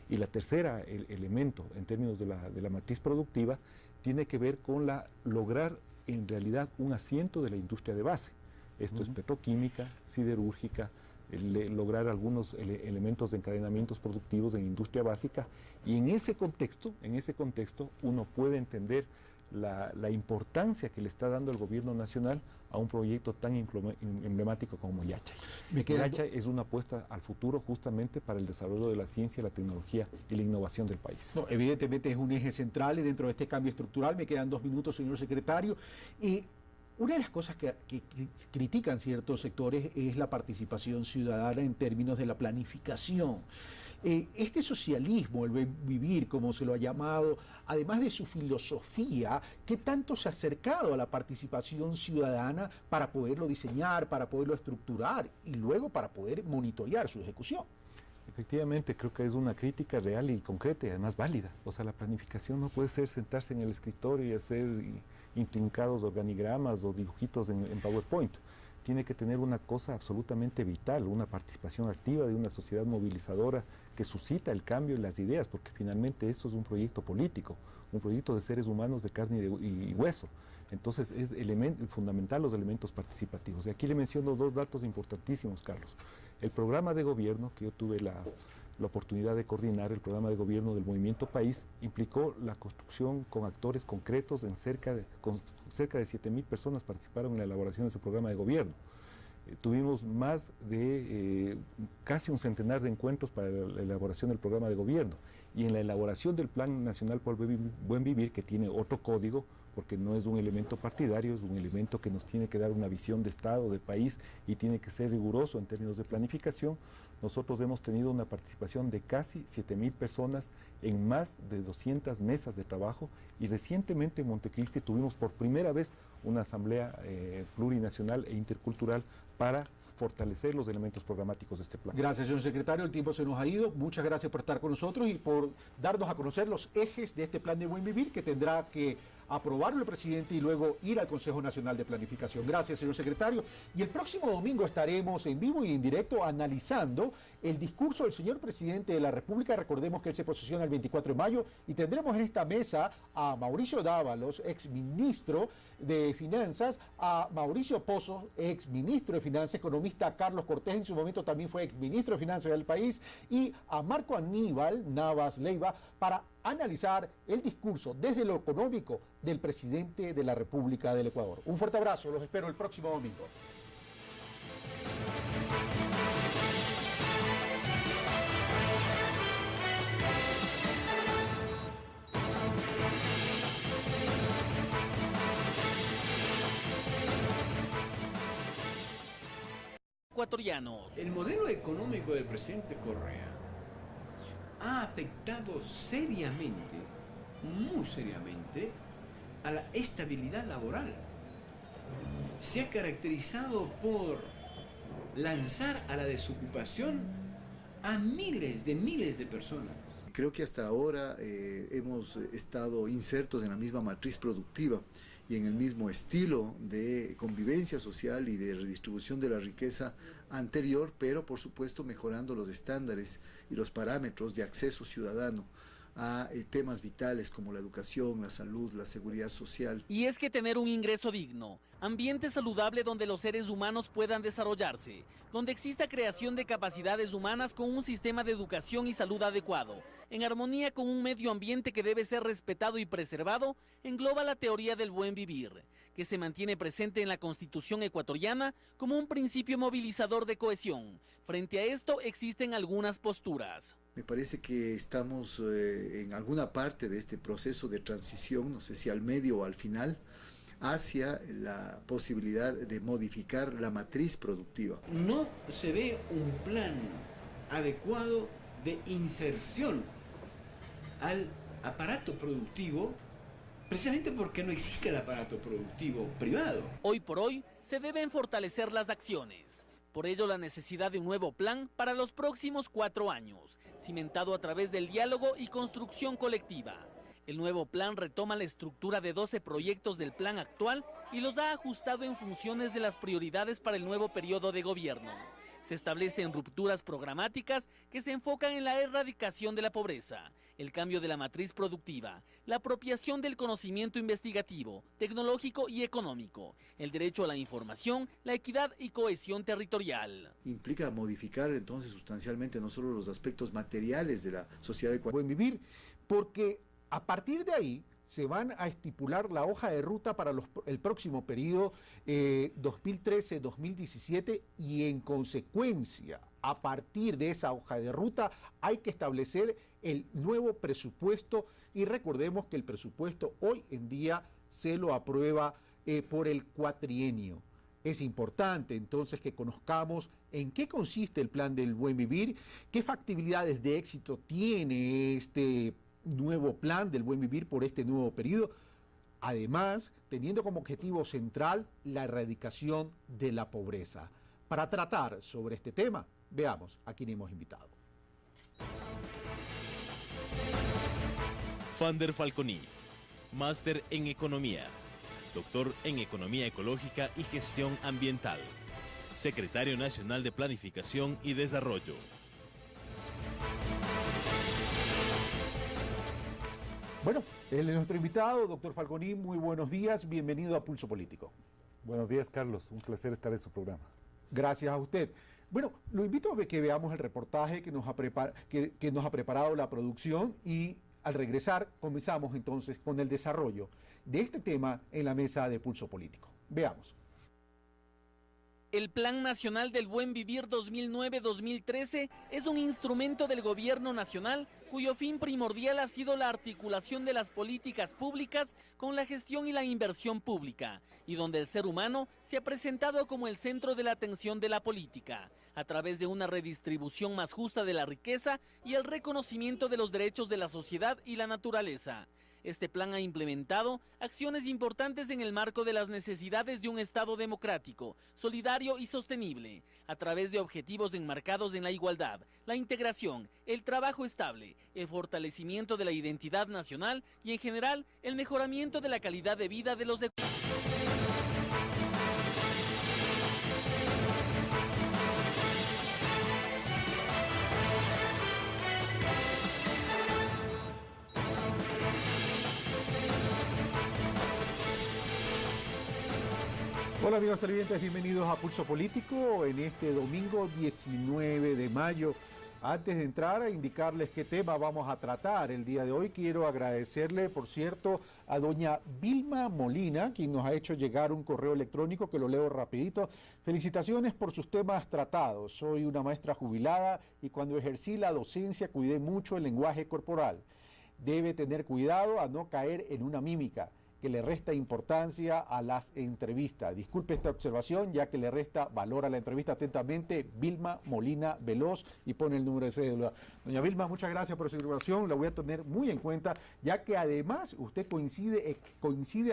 Y la tercera elemento en términos de la matriz productiva tiene que ver con lograr en realidad un asiento de la industria de base. Esto es petroquímica, siderúrgica, lograr algunos elementos de encadenamientos productivos en industria básica, y en ese contexto uno puede entender la importancia que le está dando el gobierno nacional a un proyecto tan emblemático como Yachay. Yachay es una apuesta al futuro justamente para el desarrollo de la ciencia, la tecnología y la innovación del país. No, evidentemente es un eje central dentro de este cambio estructural. Me quedan 2 minutos, señor secretario. Una de las cosas que critican ciertos sectores es la participación ciudadana en términos de la planificación. Este socialismo, el buen vivir, como se lo ha llamado, además de su filosofía, ¿qué tanto se ha acercado a la participación ciudadana para poderlo diseñar, para poderlo estructurar y luego para poder monitorear su ejecución? Efectivamente, creo que es una crítica real y concreta y además válida. O sea, la planificación no puede ser sentarse en el escritorio y hacer intrincados organigramas o dibujitos en PowerPoint. Tiene que tener una cosa absolutamente vital, una participación activa de una sociedad movilizadora que suscita el cambio en las ideas, porque finalmente esto es un proyecto político, un proyecto de seres humanos de carne y hueso. Entonces es fundamental los elementos participativos. Y aquí le menciono 2 datos importantísimos, Carlos. El programa de gobierno que yo tuve la oportunidad de coordinar, el programa de gobierno del Movimiento País, implicó la construcción con actores concretos, cerca de 7.000 personas participaron en la elaboración de ese programa de gobierno. Tuvimos más de casi un centenar de encuentros para la elaboración del programa de gobierno, y en la elaboración del Plan Nacional por el Buen Vivir, que tiene otro código, porque no es un elemento partidario, es un elemento que nos tiene que dar una visión de Estado, de país, y tiene que ser riguroso en términos de planificación. Nosotros hemos tenido una participación de casi 7.000 personas en más de 200 mesas de trabajo, y recientemente en Montecristi tuvimos por primera vez una asamblea plurinacional e intercultural para fortalecer los elementos programáticos de este plan. Gracias, señor secretario. El tiempo se nos ha ido. Muchas gracias por estar con nosotros y por darnos a conocer los ejes de este plan de Buen Vivir, que tendrá que aprobarlo el presidente y luego ir al Consejo Nacional de Planificación. Gracias, señor secretario. Y el próximo domingo estaremos en vivo y en directo analizando el discurso del señor presidente de la República. Recordemos que él se posiciona el 24 de mayo y tendremos en esta mesa a Mauricio Dávalos, exministro de Finanzas, a Mauricio Pozos, exministro de Finanzas, economista Carlos Cortés, en su momento también fue exministro de Finanzas del país, y a Marco Aníbal Navas Leiva para analizar el discurso desde lo económico del presidente de la República del Ecuador. Un fuerte abrazo, los espero el próximo domingo. Ecuatorianos. El modelo económico del presidente Correa ha afectado seriamente, muy seriamente, a la estabilidad laboral. Se ha caracterizado por lanzar a la desocupación a miles de personas. Creo que hasta ahora hemos estado insertos en la misma matriz productiva y en el mismo estilo de convivencia social y de redistribución de la riqueza anterior, pero por supuesto mejorando los estándares y los parámetros de acceso ciudadano a temas vitales como la educación, la salud, la seguridad social. Y es que tener un ingreso digno, ambiente saludable donde los seres humanos puedan desarrollarse, donde exista creación de capacidades humanas con un sistema de educación y salud adecuado, en armonía con un medio ambiente que debe ser respetado y preservado, engloba la teoría del buen vivir, que se mantiene presente en la Constitución ecuatoriana como un principio movilizador de cohesión. Frente a esto existen algunas posturas. Me parece que estamos en alguna parte de este proceso de transición, no sé si al medio o al final, hacia la posibilidad de modificar la matriz productiva. No se ve un plan adecuado de inserción al aparato productivo, precisamente porque no existe el aparato productivo privado. Hoy por hoy se deben fortalecer las acciones. Por ello, la necesidad de un nuevo plan para los próximos 4 años, cimentado a través del diálogo y construcción colectiva. El nuevo plan retoma la estructura de 12 proyectos del plan actual y los ha ajustado en funciones de las prioridades para el nuevo periodo de gobierno. Se establecen rupturas programáticas que se enfocan en la erradicación de la pobreza, el cambio de la matriz productiva, la apropiación del conocimiento investigativo, tecnológico y económico, el derecho a la información, la equidad y cohesión territorial. Implica modificar entonces sustancialmente no solo los aspectos materiales de la sociedad ecuatoriana. Buen vivir, porque a partir de ahí se van a estipular la hoja de ruta para el próximo periodo 2013-2017 y en consecuencia, a partir de esa hoja de ruta hay que establecer el nuevo presupuesto y recordemos que el presupuesto hoy en día se lo aprueba por el cuatrienio. Es importante entonces que conozcamos en qué consiste el plan del buen vivir, qué factibilidades de éxito tiene este nuevo plan del buen vivir por este nuevo periodo, además teniendo como objetivo central la erradicación de la pobreza. Para tratar sobre este tema, veamos a quién hemos invitado. Fander Falconi, máster en Economía, doctor en Economía Ecológica y Gestión Ambiental, secretario nacional de Planificación y Desarrollo. Bueno, él es nuestro invitado, doctor Falconi, muy buenos días, bienvenido a Pulso Político. Buenos días, Carlos, un placer estar en su programa. Gracias a usted. Bueno, lo invito a que veamos el reportaje que nos ha preparado la producción y al regresar comenzamos entonces con el desarrollo de este tema en la mesa de Pulso Político. Veamos. El Plan Nacional del Buen Vivir 2009-2013 es un instrumento del gobierno nacional cuyo fin primordial ha sido la articulación de las políticas públicas con la gestión y la inversión pública, y donde el ser humano se ha presentado como el centro de la atención de la política, a través de una redistribución más justa de la riqueza y el reconocimiento de los derechos de la sociedad y la naturaleza. Este plan ha implementado acciones importantes en el marco de las necesidades de un Estado democrático, solidario y sostenible, a través de objetivos enmarcados en la igualdad, la integración, el trabajo estable, el fortalecimiento de la identidad nacional y, en general, el mejoramiento de la calidad de vida de los ecuatorianos. Hola amigos televidentes, bienvenidos a Pulso Político en este domingo 19 de mayo. Antes de entrar a indicarles qué tema vamos a tratar el día de hoy, quiero agradecerle, por cierto, a doña Vilma Molina, quien nos ha hecho llegar un correo electrónico que lo leo rapidito. Felicitaciones por sus temas tratados. Soy una maestra jubilada y cuando ejercí la docencia cuidé mucho el lenguaje corporal. Debe tener cuidado a no caer en una mímica que le resta importancia a las entrevistas. Disculpe esta observación, ya que le resta valor a la entrevista. Atentamente, Vilma Molina Veloz, y pone el número de cédula. Doña Vilma, muchas gracias por su observación, la voy a tener muy en cuenta, ya que además usted coincide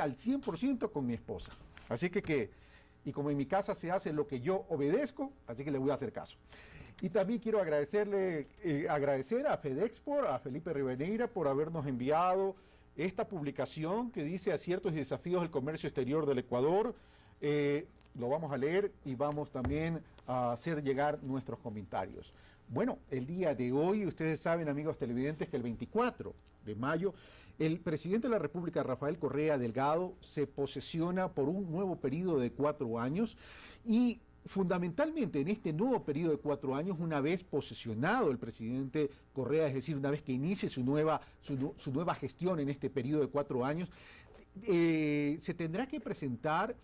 al 100% con mi esposa. Así y como en mi casa se hace lo que yo obedezco, así que le voy a hacer caso. Y también quiero agradecer a FedExport, a Felipe Rivadeneira, por habernos enviado esta publicación que dice Aciertos y desafíos del comercio exterior del Ecuador. Lo vamos a leer y vamos también a hacer llegar nuestros comentarios. Bueno, el día de hoy, ustedes saben, amigos televidentes, que el 24 de mayo, el presidente de la República, Rafael Correa Delgado, se posesiona por un nuevo periodo de 4 años y fundamentalmente en este nuevo periodo de 4 años, una vez posesionado el presidente Correa, es decir, una vez que inicie su nueva gestión en este periodo de 4 años, se tendrá que presentar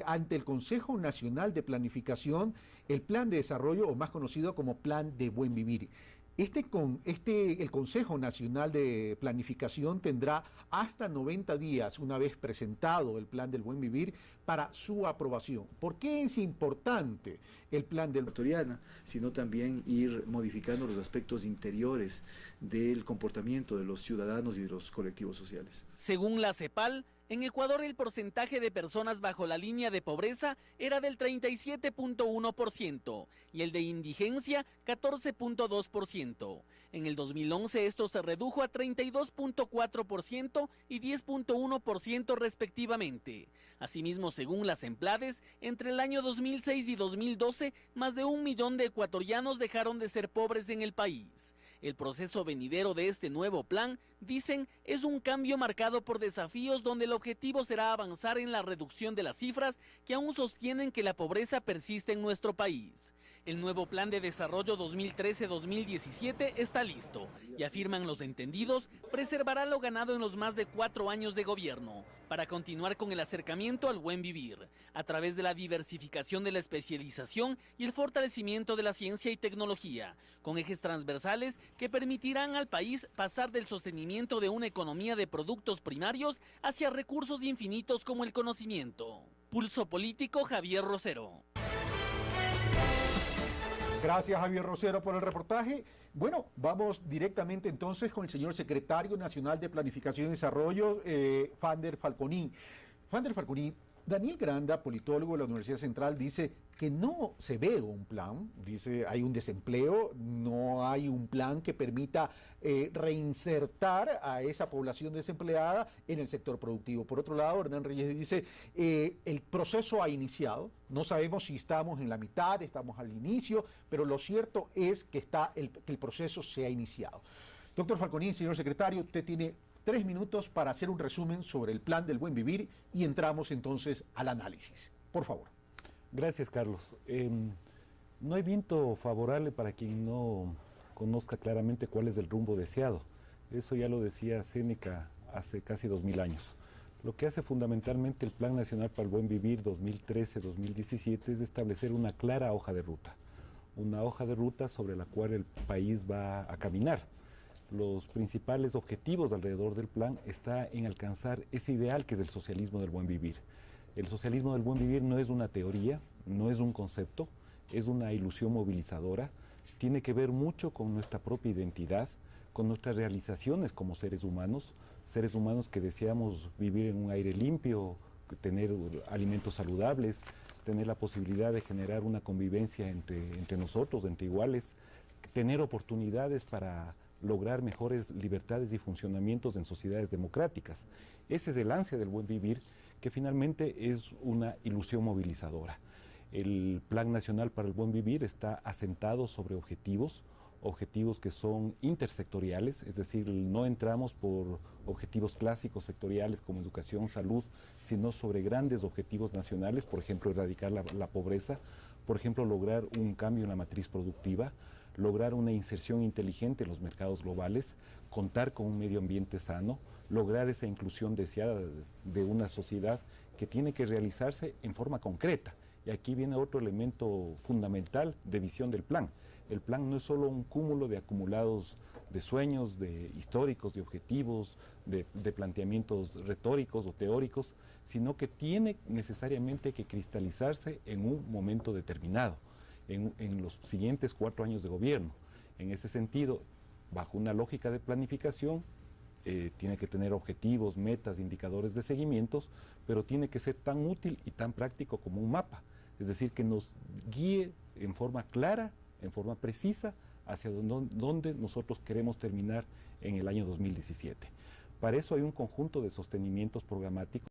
ante el Consejo Nacional de Planificación el Plan de Desarrollo, o más conocido como Plan de Buen Vivir. El Consejo Nacional de Planificación tendrá hasta 90 días, una vez presentado el Plan del Buen Vivir, para su aprobación. ¿Por qué es importante el Plan del ecuatoriana, sino también ir modificando los aspectos interiores del comportamiento de los ciudadanos y de los colectivos sociales? Según la CEPAL, en Ecuador el porcentaje de personas bajo la línea de pobreza era del 37.1% y el de indigencia 14.2%. En el 2011 esto se redujo a 32.4% y 10.1% respectivamente. Asimismo, según las Emplades, entre el año 2006 y 2012, más de 1 millón de ecuatorianos dejaron de ser pobres en el país. El proceso venidero de este nuevo plan, dicen, es un cambio marcado por desafíos donde el objetivo será avanzar en la reducción de las cifras que aún sostienen que la pobreza persiste en nuestro país. El nuevo Plan de Desarrollo 2013-2017 está listo y, afirman los entendidos, preservará lo ganado en los más de 4 años de gobierno para continuar con el acercamiento al buen vivir, a través de la diversificación de la especialización y el fortalecimiento de la ciencia y tecnología, con ejes transversales que permitirán al país pasar del sostenimiento de una economía de productos primarios hacia recursos infinitos como el conocimiento. Pulso Político, Javier Rosero. Gracias, Javier Rosero, por el reportaje. Bueno, vamos directamente entonces con el señor secretario nacional de Planificación y Desarrollo, Fander Falconi. Fander Falconi, Daniel Granda, politólogo de la Universidad Central, dice que no se ve un plan, dice hay un desempleo, no hay un plan que permita reinsertar a esa población desempleada en el sector productivo. Por otro lado, Hernán Reyes dice, el proceso ha iniciado, no sabemos si estamos en la mitad, estamos al inicio, pero lo cierto es que el proceso se ha iniciado. Doctor Falconi, señor secretario, usted tiene 3 minutos para hacer un resumen sobre el Plan del Buen Vivir y entramos entonces al análisis. Por favor. Gracias, Carlos. No hay viento favorable para quien no conozca claramente cuál es el rumbo deseado. Eso ya lo decía Séneca hace casi 2000 años. Lo que hace fundamentalmente el Plan Nacional para el Buen Vivir 2013-2017 es establecer una clara hoja de ruta. Una hoja de ruta sobre la cual el país va a caminar. Los principales objetivos alrededor del plan está en alcanzar ese ideal que es el socialismo del buen vivir. El socialismo del buen vivir no es una teoría, no es un concepto, es una ilusión movilizadora, tiene que ver mucho con nuestra propia identidad, con nuestras realizaciones como seres humanos, seres humanos que deseamos vivir en un aire limpio, tener alimentos saludables, tener la posibilidad de generar una convivencia entre nosotros, entre iguales, tener oportunidades para lograr mejores libertades y funcionamientos en sociedades democráticas. Ese es el ansia del buen vivir, que finalmente es una ilusión movilizadora. El Plan Nacional para el Buen Vivir está asentado sobre objetivos que son intersectoriales, es decir, no entramos por objetivos clásicos sectoriales como educación, salud, sino sobre grandes objetivos nacionales, por ejemplo, erradicar la pobreza, por ejemplo, lograr un cambio en la matriz productiva, lograr una inserción inteligente en los mercados globales, contar con un medio ambiente sano, lograr esa inclusión deseada de una sociedad que tiene que realizarse en forma concreta. Y aquí viene otro elemento fundamental de visión del plan. El plan no es solo un cúmulo de acumulados de sueños, de históricos, de objetivos, de planteamientos retóricos o teóricos, sino que tiene necesariamente que cristalizarse en un momento determinado, en los siguientes 4 años de gobierno. En ese sentido, bajo una lógica de planificación, tiene que tener objetivos, metas, indicadores de seguimientos, pero tiene que ser tan útil y tan práctico como un mapa. Es decir, que nos guíe en forma clara, en forma precisa, hacia dónde nosotros queremos terminar en el año 2017. Para eso hay un conjunto de sostenimientos programáticos